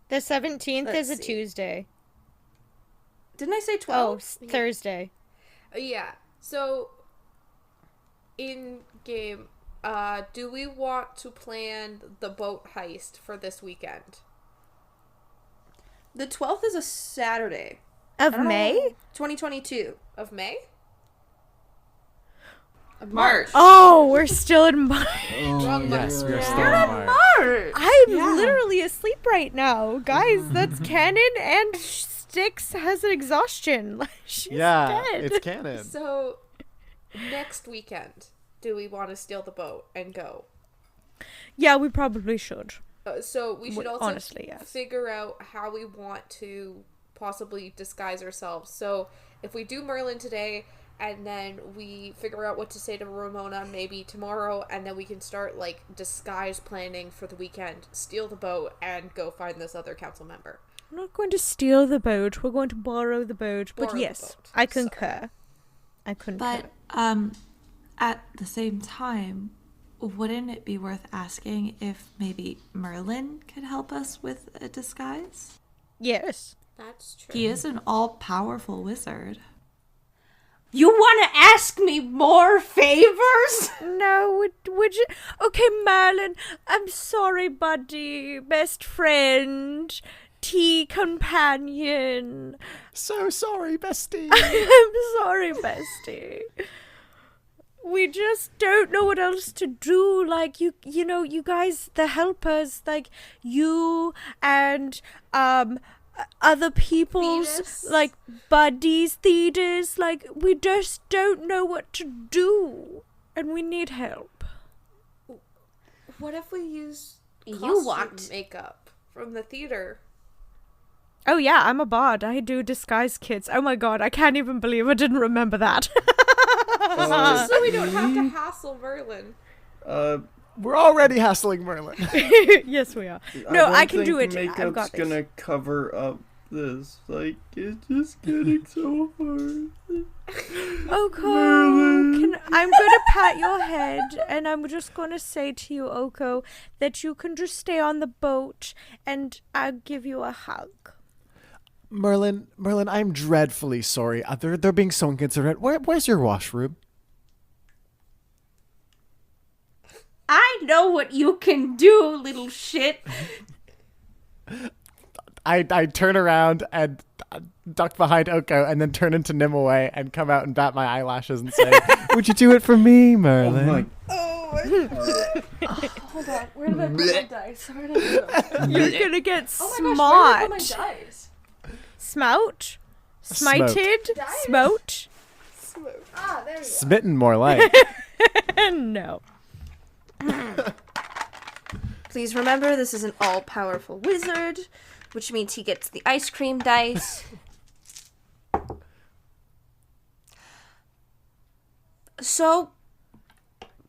S2: The 17th
S1: Let's
S2: is a
S1: see.
S2: Tuesday.
S1: Didn't I say 12?
S2: Oh, Thursday.
S7: Yeah. So, in game, do we want to plan the boat heist for this weekend?
S1: The 12th is a Saturday.
S2: Of
S1: I don't
S2: May?
S1: know. 2022.
S7: Of May?
S1: March.
S2: Oh, we're still in March.
S3: Oh,
S7: Wrong
S4: Yes,
S7: month.
S4: we are still
S1: You're
S4: in
S1: in
S4: March.
S1: smart.
S2: I'm
S5: Yeah.
S2: literally asleep right now. Guys, that's canon, and Styx has an exhaustion. Like, she's dead.
S4: it's canon.
S7: So, next weekend, do we want to steal the boat and go?
S2: Yeah, we probably should.
S7: So we should also
S2: Honestly, yes.
S7: figure out how we want to possibly disguise ourselves. So if we do Merlin today, and then we figure out what to say to Ramona maybe tomorrow, and then we can start like disguise planning for the weekend, steal the boat, and go find this other council member.
S2: We're not going to steal the boat. We're going to borrow the boat.
S7: Borrow
S2: But
S7: the
S2: yes,
S7: boat.
S2: I concur. I concur.
S5: But at the same time, wouldn't it be worth asking if maybe Merlin could help us with a disguise?
S2: Yes.
S7: That's true.
S5: He is an all-powerful wizard.
S1: You want to ask me more favors?
S2: No, would you? Okay, Merlin, I'm sorry, buddy, best friend, tea companion.
S4: So sorry, bestie.
S2: I'm sorry, bestie. We just don't know what else to do. Like, you know, you guys, the helpers, like you and other people's
S7: Thetis.
S2: like buddies, Thetis, like we just don't know what to do, and we need help.
S7: What if we use
S1: You
S7: costume
S1: want-
S7: makeup from the theater?
S2: Oh yeah, I'm a bard. I do disguise kits. Oh my god, I can't even believe I didn't remember that.
S7: Just so we don't have to hassle Merlin.
S4: We're already hassling Merlin.
S2: Yes, we are. No, I can do it.
S3: Makeup's
S2: I've got this.
S3: gonna cover up this. Like, it's just getting so hard.
S2: Oko, I'm gonna pat your head, and I'm just gonna say to you, Oko, that you can just stay on the boat, and I'll give you a hug.
S4: Merlin, I'm dreadfully sorry. They're being so inconsiderate. Where's your washroom?
S1: I know what you can do, little shit.
S4: I turn around and duck behind Oko and then turn into Nimue and come out and bat my eyelashes and say, would you do it for me, Merlin?
S1: Hold on. Where did I put my dice? Where did I put them?
S2: You're gonna get
S1: Oh my gosh, where did I put my
S2: smart.
S1: dice?
S2: Smout? Smited? Smote?
S1: Ah, there you go.
S4: Smitten, more like.
S2: No.
S1: Please remember, this is an all-powerful wizard, which means he gets the ice cream dice. So,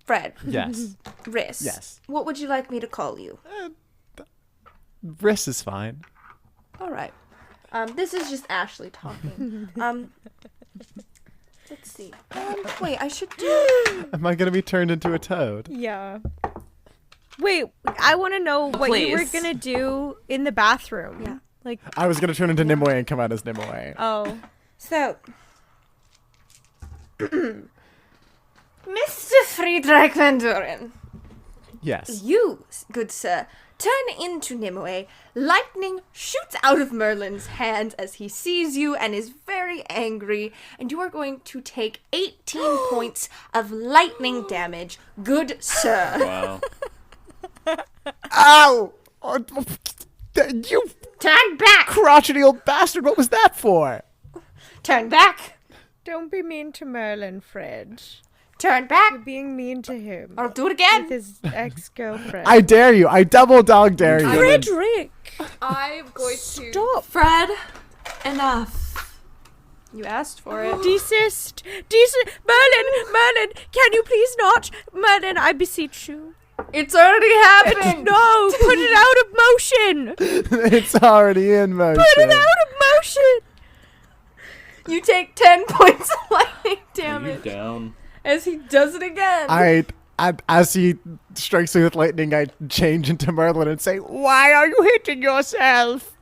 S1: Fred,
S4: Yes.
S1: Riss,
S4: Yes.
S1: what would you like me to call you?
S4: Riss is fine.
S1: All right. This is just Ashley talking. Let's see. Wait, I should do...
S4: Am I going to be turned into a toad?
S2: Yeah. Wait, I want to know what you were
S5: Please.
S2: gonna do in the bathroom.
S1: Yeah.
S2: Like,
S4: I was going to turn into Nimue and come out as Nimue.
S2: oh.
S1: So, Mr. Friedrich Van Duren,
S4: Yes.
S1: you, good sir, turn into Nimue. Lightning shoots out of Merlin's hands as he sees you and is very angry, and you are going to take 18 points of lightning damage, good sir.
S3: Wow.
S4: Ow! Oh, you
S1: Turn back!
S4: crotchety old bastard, what was that for?
S1: Turn back!
S2: Don't be mean to Merlin, Fred.
S1: Turn
S2: You're
S1: back!
S2: being mean to him.
S1: I'll do it
S2: With
S1: again!
S2: his ex-girlfriend.
S4: I dare you. I double dog dare you.
S2: Frederick!
S7: I'm going to...
S2: Stop!
S5: Fred, enough.
S1: You asked for it.
S2: Desist! Desist! Merlin! Can you please not? Merlin, I beseech you.
S1: It's already happened!
S2: No! Put it out of motion!
S4: It's already in motion.
S2: Put it out of motion!
S1: You take 10 points of lightning
S3: Are you
S1: damage
S3: down?
S1: as he does it again.
S4: As he strikes me with lightning, I change into Merlin and say, "Why are you hitting yourself?"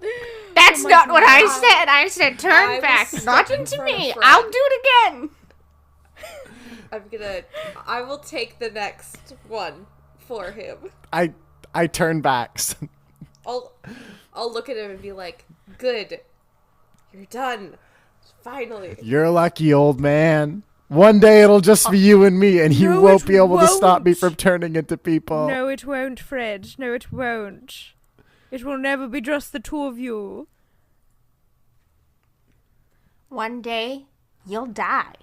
S1: That's not what I said. I said
S7: I
S1: turn
S7: will
S1: back,
S7: step
S1: not
S7: in
S1: into
S7: front of
S1: me.
S7: Fred.
S1: I'll do it again.
S7: I will take the next one for him.
S4: I turn back.
S7: I'll look at him and be like, good. You're done. Finally.
S4: You're lucky, old man. One day it'll just be you and me, and you
S2: No,
S4: won't
S2: it
S4: be able to stop me
S2: won't.
S4: from turning into people.
S2: No, it won't, Fred. No, it won't. It will never be just the two of you.
S1: One day, you'll die.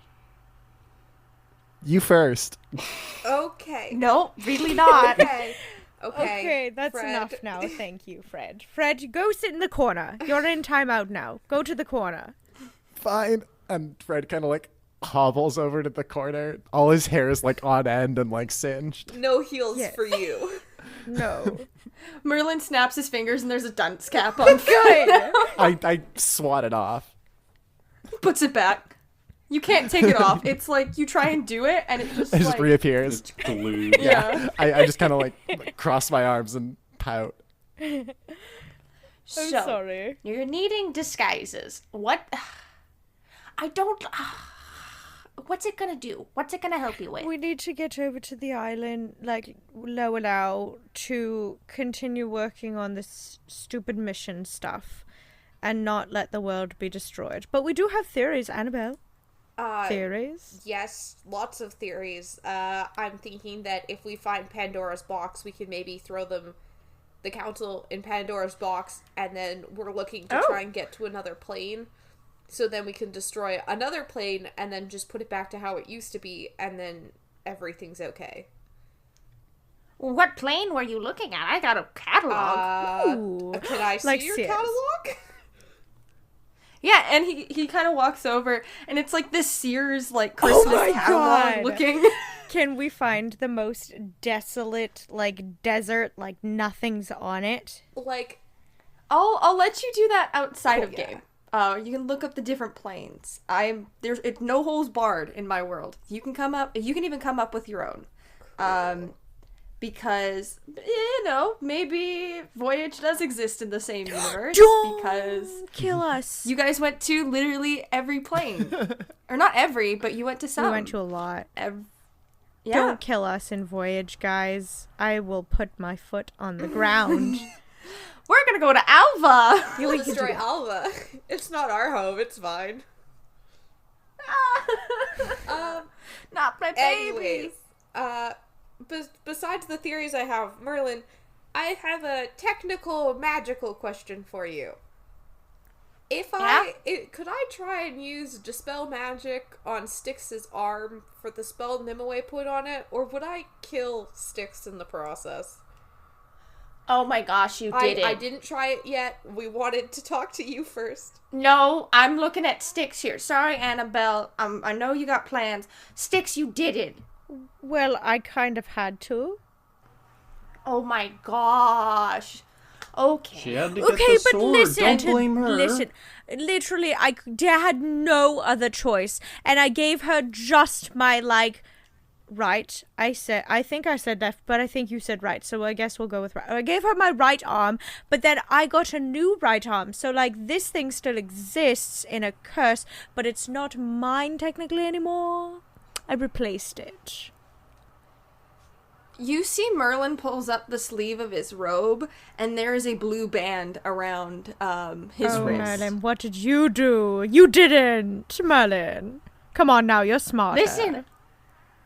S4: You first.
S7: Okay.
S1: No, really not.
S7: Okay.
S2: Okay, that's
S7: Fred.
S2: enough now. Thank you, Fred. Fred, go sit in the corner. You're in timeout now. Go to the corner.
S4: Fine. And Fred kind of like hobbles over to the corner. All his hair is like on end and like singed.
S7: No heels
S2: Yes.
S7: for you.
S2: No.
S1: Merlin snaps his fingers and there's a dunce cap on.
S2: Good.
S4: I swat it off.
S1: Puts it back. You can't take it off. It's like you try and do it and it just
S4: It just
S1: like
S4: reappears.
S3: It's glued.
S1: yeah.
S4: I just kind of like cross my arms and pout.
S2: I'm
S1: So,
S2: sorry.
S1: you're needing disguises. What? I don't. What's it gonna do? What's it gonna help you with?
S2: We need to get over to the island, like, Lowell, to continue working on this stupid mission stuff and not let the world be destroyed. But we do have theories, Annabelle. Theories?
S7: Yes, lots of theories. I'm thinking that if we find Pandora's box, we can maybe throw the council in Pandora's box, and then we're looking to try and get to another plane. So then we can destroy another plane and then just put it back to how it used to be, and then everything's okay.
S1: What plane were you looking at? I got a catalog.
S2: Ooh.
S7: Can I see
S2: Like
S7: your
S2: Sears.
S7: catalog?
S1: Yeah, and he kind of walks over, and it's like this Sears like Christmas
S2: my
S1: catalog
S2: God.
S1: looking.
S2: Can we find the most desolate, like, desert, like, nothing's on it?
S7: Like,
S1: I'll let you do that outside
S7: Cool,
S1: of
S7: yeah.
S1: game. You can look up the different planes. It's no holes barred in my world. You can even come up with your own. Because maybe Voyage does exist in the same universe because
S2: Kill us.
S1: you guys went to literally every plane. Or not every, but you went to some.
S2: We went to a lot.
S1: Yeah.
S2: Don't kill us in Voyage, guys. I will put my foot on the ground.
S1: We're gonna go to Alva.
S7: we'll destroy Alva. It's not our home, it's fine.
S1: Not my baby.
S7: Anyways, besides the theories I have, Merlin, I have a technical, magical question for you. Could I try and use Dispel Magic on Styx's arm for the spell Nimue put on it, or would I kill Styx in the process?
S1: Oh my gosh, you did it.
S7: I didn't try it yet. We wanted to talk to you first.
S1: No, I'm looking at Styx here. Sorry, Annabelle. I know you got plans. Styx, you did it.
S2: Well, I kind of had to.
S1: Oh my gosh. Okay.
S3: She had to get
S2: Okay,
S3: the
S2: but
S3: sword.
S2: listen.
S3: Don't blame her.
S2: Listen. Literally, I had no other choice. And I gave her just my, like, right. I think I said left, but I think you said right. So I guess we'll go with right. I gave her my right arm, but then I got a new right arm. So, like, this thing still exists in a curse, but it's not mine technically anymore. I replaced it.
S1: You see Merlin pulls up the sleeve of his robe, and there is a blue band around his wrist.
S2: Merlin, what did you do? You didn't, Merlin. Come on now, you're smarter.
S1: Listen,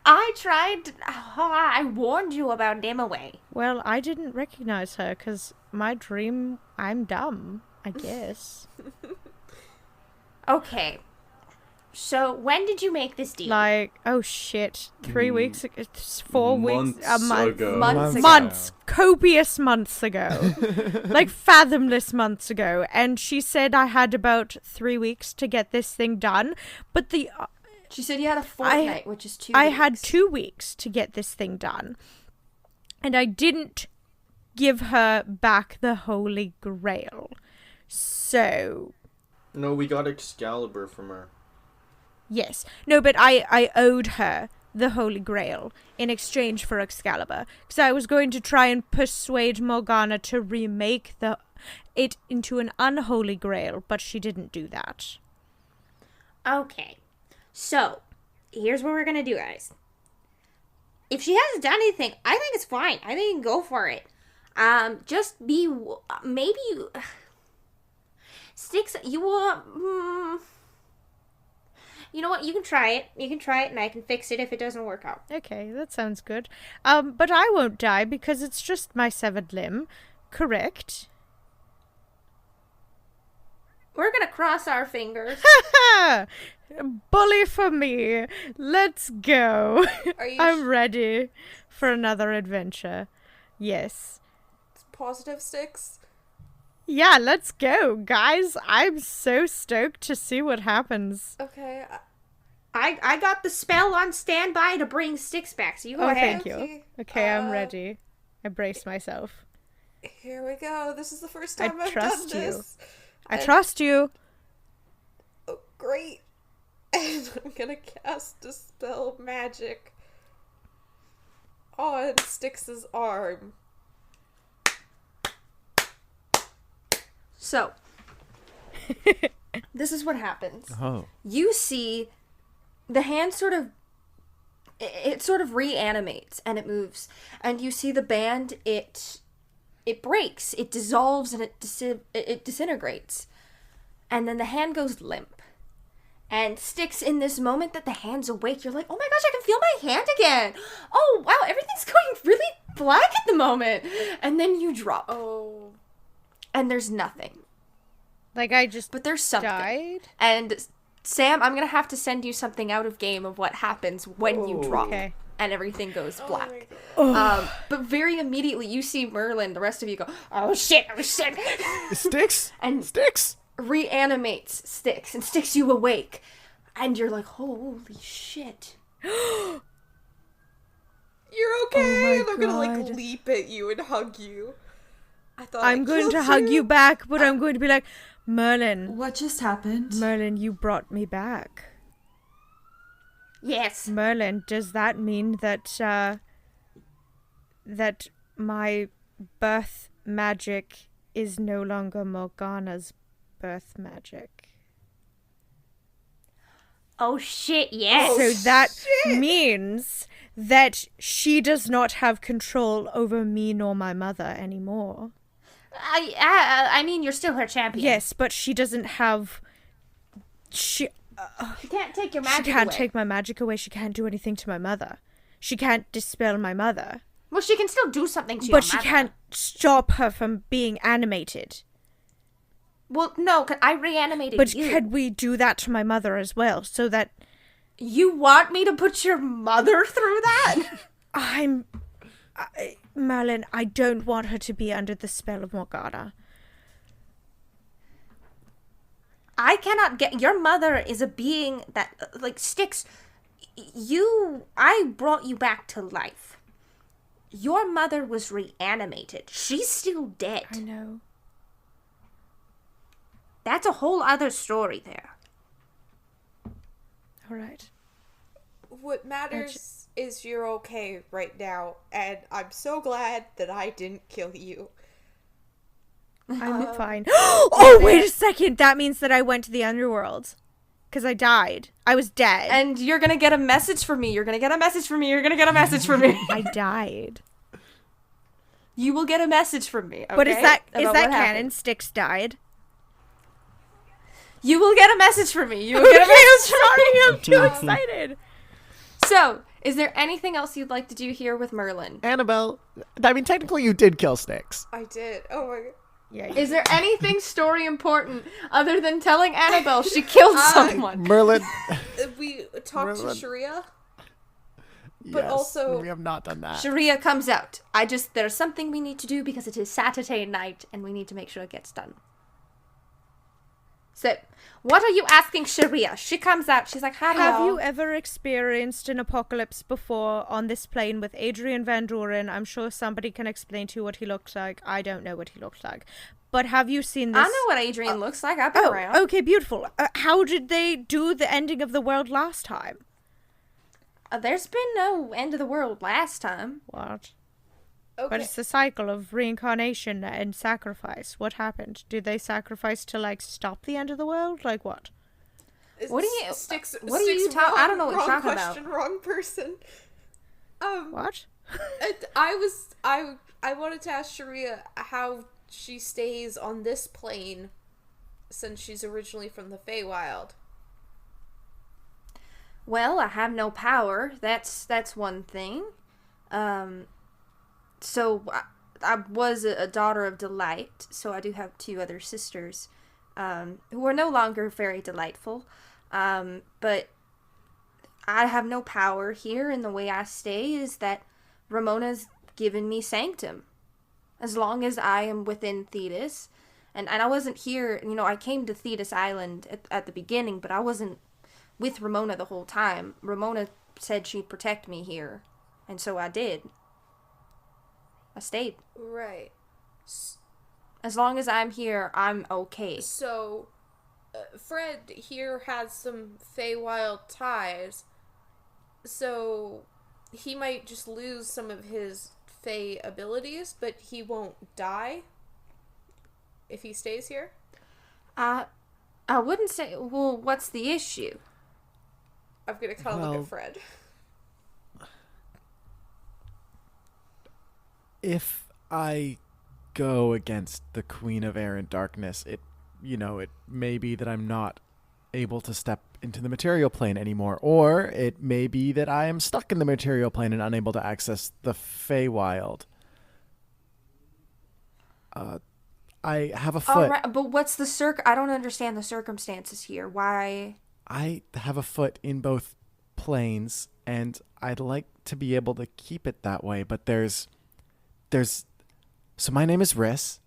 S1: I tried. I warned you about Nimue.
S2: Well, I didn't recognize her because my dream, I'm dumb, I guess.
S1: Okay. So, when did you make this deal?
S2: Like, oh shit, 3 weeks, it's 4 weeks, a month.
S3: Ago.
S1: Months ago.
S2: Months, copious months ago. Like, fathomless months ago. And she said I had about 3 weeks to get this thing done. But
S1: She said you had a fortnight, which is 2
S2: I
S1: weeks.
S2: had 2 weeks to get this thing done. And I didn't give her back the Holy Grail. So,
S3: No, we got Excalibur from her.
S2: yes. No, but I owed her the Holy Grail in exchange for Excalibur. Because I was going to try and persuade Morgana to remake it into an unholy grail, but she didn't do that.
S1: Okay. So, here's what we're gonna do, guys. If she hasn't done anything, I think it's fine. I think you can go for it. Just be... Maybe you... Styx, you
S7: You know what? You can try it. You can try it, and I can fix it if it doesn't work out.
S2: Okay, that sounds good. But I won't die because it's just my severed limb, correct?
S7: We're gonna cross our fingers.
S2: Bully for me. Let's go.
S7: Are you
S2: I'm ready for another adventure. Yes.
S7: positive sticks?
S2: Yeah, let's go, guys. I'm so stoked to see what happens.
S7: Okay. I got the spell on standby to bring sticks back, so you go ahead.
S2: Thank you. Okay, I'm ready. I brace myself.
S7: Here we go. This is the first time I've
S2: trust
S7: done
S2: you.
S7: this.
S2: I trust you.
S7: Oh, great. And I'm gonna cast Dispel Magic on Styx's arm.
S1: So, this is what happens.
S4: Oh.
S1: You see the hand sort of reanimates and it moves, and you see the band, it breaks, it dissolves, and it disintegrates, and then the hand goes limp. And Styx, in this moment that the hand's awake, you're like, oh my gosh, I can feel my hand again. Oh wow, everything's going really black at the moment. And then you drop.
S7: Oh.
S1: And there's nothing.
S2: Like I just
S1: But there's something.
S2: died?
S1: And Sam, I'm gonna have to send you something out of game of what happens when you drop.
S2: Okay.
S1: And everything goes black.
S2: Oh.
S1: But very immediately you see Merlin, the rest of you go, oh shit,
S4: Sticks?
S1: and
S4: Sticks?
S1: reanimates Styx and sticks you awake. And you're like, holy shit.
S7: You're okay.
S2: Oh my
S7: I'm gonna like
S2: God.
S7: leap at you and hug you. I thought
S2: I'm going to hug you back, but I'm going to be like, Merlin,
S5: What just happened?
S2: Merlin, you brought me back.
S1: Yes.
S2: Merlin, does that mean that that my birth magic is no longer Morgana's birth magic?
S1: Oh shit, yes.
S2: So that means that she does not have control over me nor my mother anymore.
S1: I mean, you're still her champion.
S2: Yes, but she doesn't have. She
S1: She can't take your magic
S2: she can't
S1: away.
S2: take my magic away. She can't do anything to my mother. She can't dispel my mother.
S1: Well, she can still do something to
S2: But
S1: your
S2: she
S1: mother.
S2: can't stop her from being animated.
S1: Well, no, 'cause I reanimated
S2: But
S1: you.
S2: could we do that to my mother as well? So that
S1: You want me to put your mother through that?
S2: Merlin, I don't want her to be under the spell of Morgana.
S1: I cannot get... Your mother is a being that, like, Styx, I brought you back to life. Your mother was reanimated. She's still dead.
S2: I know.
S1: That's a whole other story there.
S2: All right.
S7: What matters is you're okay right now, and I'm so glad that I didn't kill you.
S2: I'm fine. Oh, wait a second. That means that I went to the underworld. Because I died. I was dead.
S1: And you're gonna get a message from me. You're gonna get a message from me. You're gonna get a message from me.
S2: I died.
S1: You will get a message from me, okay?
S2: But is that
S1: About
S2: canon?
S1: what happened.
S2: Styx died.
S1: You will get a message from me. You will get a message from me.
S2: I'm too excited.
S1: So, is there anything else you'd like to do here with Merlin?
S4: Annabelle, I mean, technically you did kill Sticks.
S7: I did. Oh my god.
S2: Yeah.
S1: Is there anything story important other than telling Annabelle she killed someone?
S4: Merlin.
S7: We talked to
S4: Merlin.
S7: Sharia. But
S4: Yes,
S7: also-
S4: we have not done that.
S1: Sharia comes out. There's something we need to do because it is Saturday night and we need to make sure it gets done. So, what are you asking Sharia? She comes out. She's like, hi,
S2: Have
S1: y'all."
S2: you ever experienced an apocalypse before on this plane with Adrian Van Doren? I'm sure somebody can explain to you what he looks like. I don't know what he looks like. But have you seen this?
S1: I know what Adrian looks like. I've been around.
S2: Okay, beautiful. How did they do the ending of the world last time?
S1: There's been no end of the world last time.
S2: What?
S7: Okay.
S2: But it's the cycle of reincarnation and sacrifice. What happened? Did they sacrifice to, like, stop the end of the world? Like, what?
S1: What do you-
S7: Sticks,
S1: what do you talk- I don't know what you're
S7: wrong
S1: talking about.
S7: question, wrong person.
S2: What?
S7: I wanted to ask Sharia how she stays on this plane since she's originally from the Feywild.
S1: Well, I have no power. That's one thing. So I was a daughter of delight, so I do have two other sisters, who are no longer very delightful. But I have no power here, and the way I stay is that Ramona's given me sanctum. As long as I am within Thetis, and I wasn't here, I came to Thetis Island at the beginning, but I wasn't with Ramona the whole time. Ramona said she'd protect me here, and so I did. I stayed.
S7: Right.
S1: As long as I'm here, I'm okay.
S7: So, Fred here has some Feywild ties, so he might just lose some of his Fey abilities, but he won't die if he stays here?
S1: I wouldn't say, well, what's the issue?
S7: I'm gonna kind of look at Fred.
S4: If I go against the Queen of Air and Darkness, it may be that I'm not able to step into the material plane anymore, or it may be that I am stuck in the material plane and unable to access the Feywild. I have a foot.
S1: All right, but what's the I don't understand the circumstances here. Why?
S4: I have a foot in both planes, and I'd like to be able to keep it that way, but there's so my name is Riss.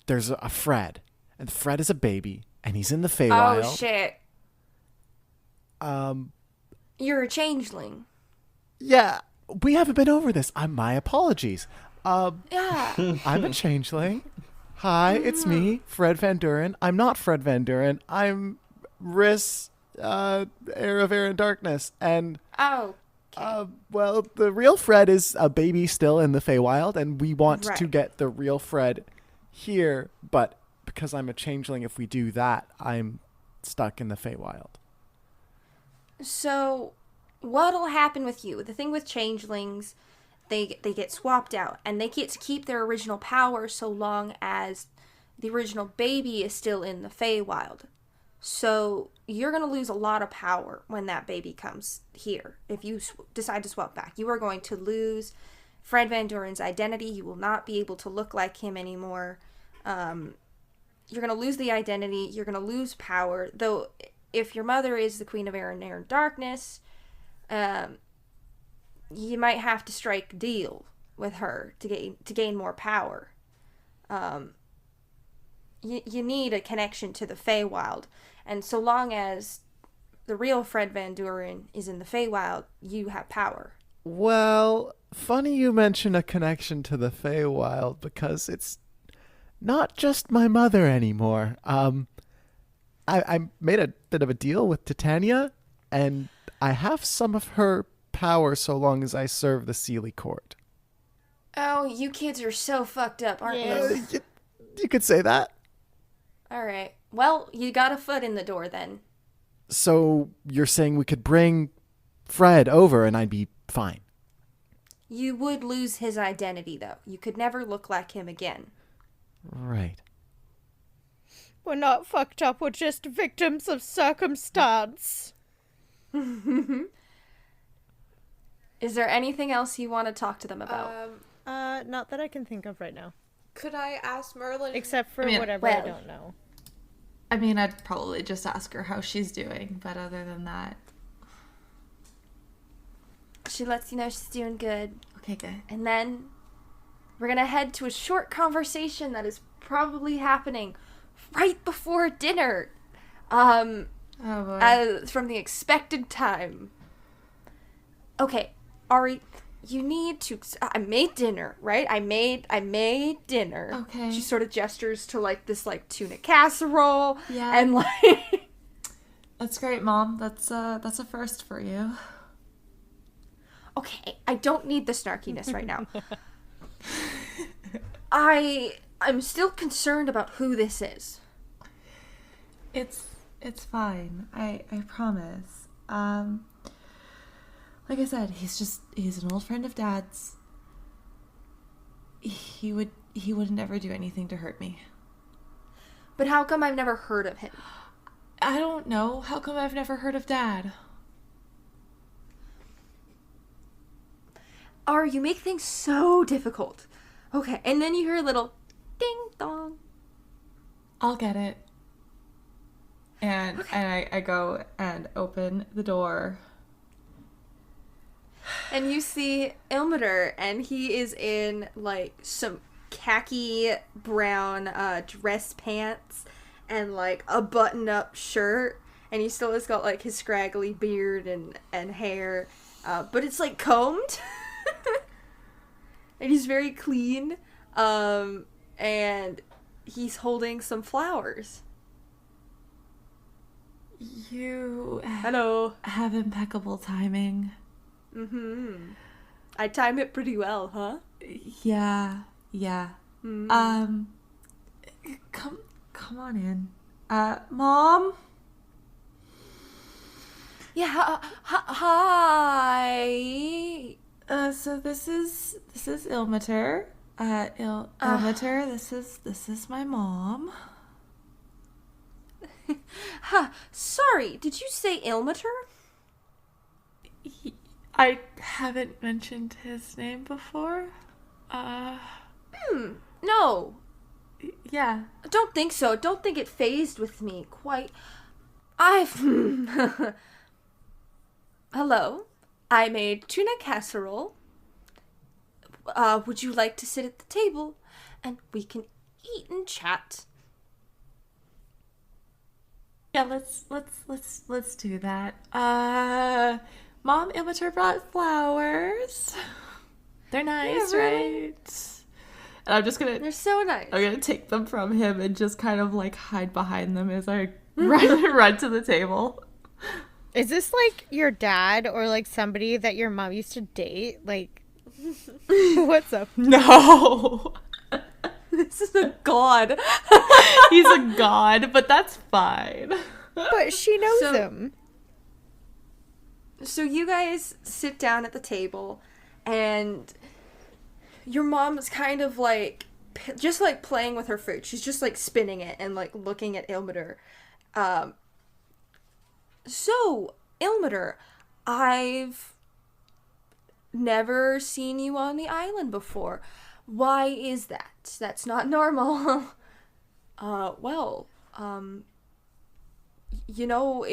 S4: There's a Fred, and Fred is a baby, and he's in the Feywild.
S1: Oh shit. You're a changeling.
S4: Yeah, we haven't been over this. My apologies.
S1: Yeah.
S4: I'm a changeling. Hi, it's me, Fred Van Duren. I'm not Fred Van Duren. I'm Riss, Heir of Air and Darkness, and
S1: Oh.
S4: well, the real Fred is a baby still in the Feywild, and we want to
S1: Right.
S4: get the real Fred here, but because I'm a changeling, if we do that, I'm stuck in the Feywild.
S1: So, what'll happen with you? The thing with changelings, they get swapped out, and they get to keep their original power so long as the original baby is still in the Feywild. So, you're going to lose a lot of power when that baby comes here. If you decide to swap back, you are going to lose Fred Van Duren's identity. You will not be able to look like him anymore. You're going to lose the identity. You're going to lose power. Though, if your mother is the Queen of Air and Darkness, you might have to strike a deal with her to gain more power. You need a connection to the Feywild, and so long as the real Fred Van Duren is in the Feywild, you have power.
S4: Well, funny you mention a connection to the Feywild, because it's not just my mother anymore. I made a bit of a deal with Titania, and I have some of her power so long as I serve the Sealy Court.
S1: Oh, you kids are so fucked up, aren't you?
S4: You could say that.
S1: All right. Well, you got a foot in the door then.
S4: So you're saying we could bring Fred over and I'd be fine?
S1: You would lose his identity, though. You could never look like him again.
S4: Right.
S2: We're not fucked up, we're just victims of circumstance.
S1: Is there anything else you want to talk to them about?
S2: Not that I can think of right now.
S7: Could I ask Merlin?
S2: Except for
S5: I mean,
S2: whatever I
S1: well.
S2: don't know.
S5: I mean, I'd probably just ask her how she's doing, but other than that,
S1: She lets you know she's doing good.
S5: okay, good.
S1: And then we're going to head to a short conversation that is probably happening right before dinner.
S5: Oh boy.
S1: From the expected time. Okay, Ari, you need to. I made dinner, right? I made dinner.
S5: Okay.
S1: She sort of gestures to this tuna casserole.
S5: Yeah.
S1: And like.
S5: That's great, Mom. That's a first for you.
S1: Okay, I don't need the snarkiness right now. I'm still concerned about who this is.
S5: It's fine. I promise. Like I said, he's an old friend of Dad's. He wouldn't ever do anything to hurt me.
S1: But how come I've never heard of him?
S5: I don't know. How come I've never heard of Dad?
S1: Ari, you make things so difficult. Okay, and then you hear a little ding dong.
S5: I'll get it. And I go and open the door.
S1: And you see Ilmater, and he is in, like, some khaki brown dress pants and, like, a button-up shirt. And he still has got, like, his scraggly beard and hair. But it's, like, combed. And he's very clean. And he's holding some flowers.
S5: You
S1: Hello.
S5: have impeccable timing.
S1: Mm-hmm. I time it pretty well, huh?
S5: Yeah.
S1: Mm.
S5: Come on in. Mom?
S1: Yeah, hi.
S5: So this is Ilmater. Ilmater, this is my mom.
S1: Sorry, did you say Ilmater?
S5: I haven't mentioned his name before.
S1: No.
S5: Yeah.
S1: I don't think so. Don't think it phased with me quite. Hello. I made tuna casserole. Would you like to sit at the table and we can eat and chat?
S5: Yeah, let's do that. Mom, Ilmater brought flowers. They're nice,
S1: Yeah, really?
S5: right? And I'm just gonna
S1: They're so nice.
S5: I'm gonna take them from him and just kind of like hide behind them as I run to the table.
S2: Is this like your dad or like somebody that your mom used to date? Like, what's up?
S5: No.
S1: This is a god.
S5: He's a god, but that's fine.
S2: But she knows
S1: So-
S2: him.
S1: So you guys sit down at the table, and your mom's kind of like, just like playing with her food. She's just like spinning it and like looking at Ilmater. So, Ilmater, I've never seen you on the island before. Why is that? That's not normal. You know,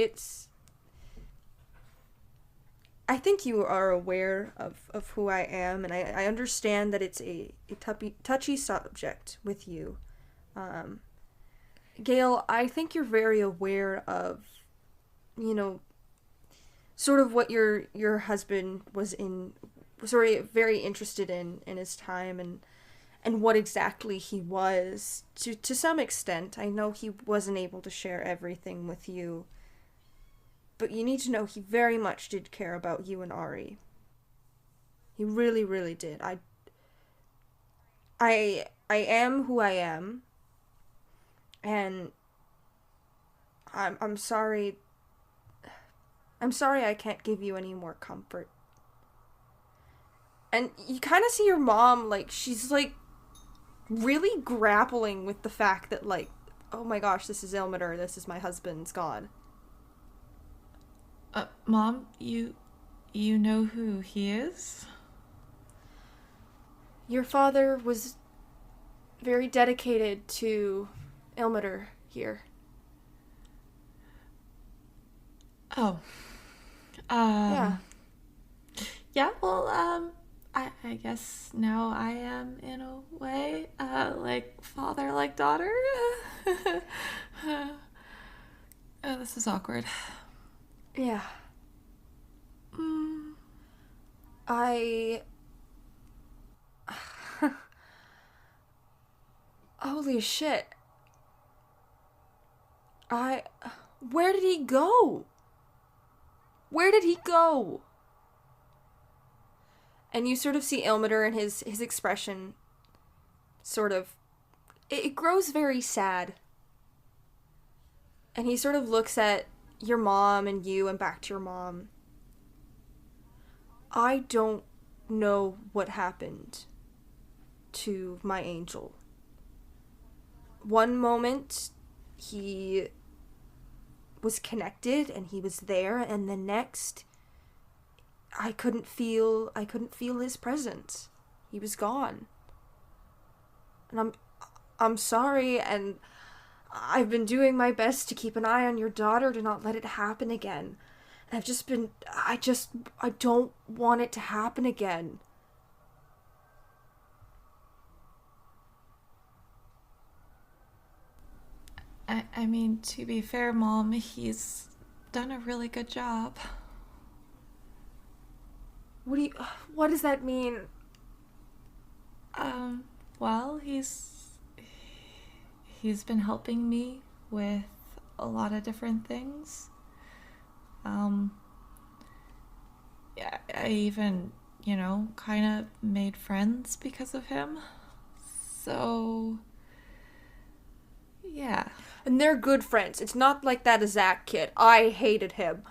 S1: I think you are aware of who I am, and I understand that it's a touchy subject with you. Gail, I think you're very aware of, you know, sort of what your husband was very interested in his time, and what exactly he was to some extent. I know he wasn't able to share everything with you, but you need to know he very much did care about you and Ari. He really, really did. I am who I am, and I'm sorry. I'm sorry I can't give you any more comfort. And you kind of see your mom, like, she's, like, really grappling with the fact that, like, oh my gosh, this is Ilmater, this is my husband's god.
S5: Mom, you know who he is?
S1: Your father was very dedicated to Ilmater here.
S5: Oh.
S1: Yeah.
S5: Yeah, well, I guess now I am, in a way, like father, like daughter. This is awkward.
S1: Yeah. Holy shit. Where did he go? Where did he go? And you sort of see Ilmater and his expression sort of, it grows very sad. And he sort of looks at your mom and you and back to your mom. I don't know what happened to my angel. One moment, he was connected and he was there, and the next, I couldn't feel his presence. He was gone. And I'm sorry, and I've been doing my best to keep an eye on your daughter to not let it happen again. And I don't want it to happen again.
S5: I mean, to be fair, Mom, he's done a really good job.
S1: What does that mean?
S5: Well, he's been helping me with a lot of different things. Yeah, I even, kind of made friends because of him. So, yeah.
S1: And they're good friends. It's not like that Zach kid. I hated him.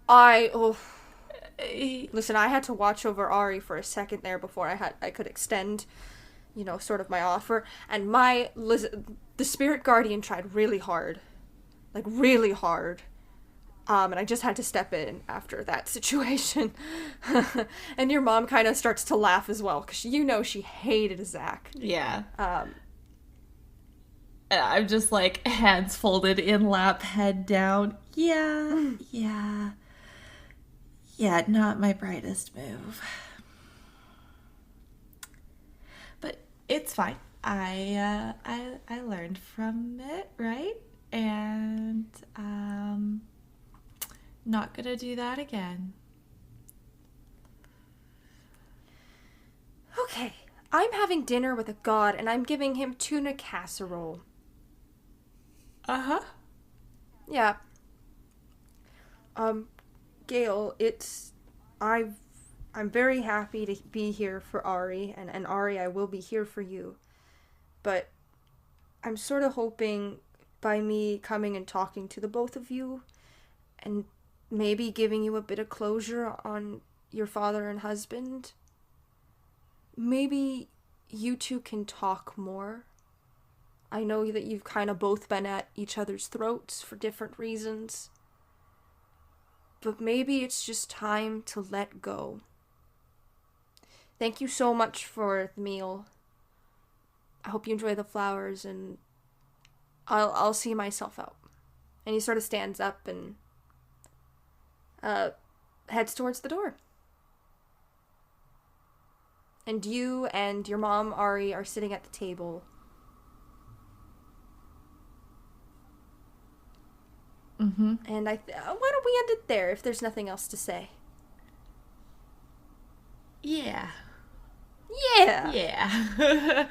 S1: Listen, I had to watch over Ari for a second there before I could extend, sort of my offer. And the spirit guardian tried really hard. Like, really hard. And I just had to step in after that situation. And your mom kind of starts to laugh as well, because she hated Zach.
S5: Yeah. I'm just like hands folded in lap, head down. Yeah, not my brightest move. But it's fine. I learned from it, right? And not gonna do that again.
S1: Okay, I'm having dinner with a god, and I'm giving him tuna casserole.
S5: Uh-huh.
S1: Yeah. Gail, I'm very happy to be here for Ari, and Ari, I will be here for you. But I'm sort of hoping by me coming and talking to the both of you, and maybe giving you a bit of closure on your father and husband, maybe you two can talk more. I know that you've kind of both been at each other's throats for different reasons. But maybe it's just time to let go. Thank you so much for the meal. I hope you enjoy the flowers, and I'll see myself out. And he sort of stands up and heads towards the door. And you and your mom, Ari, are sitting at the table.
S5: Mm-hmm.
S1: And why don't we end it there if there's nothing else to say?
S5: Yeah.
S1: Yeah!
S5: Yeah.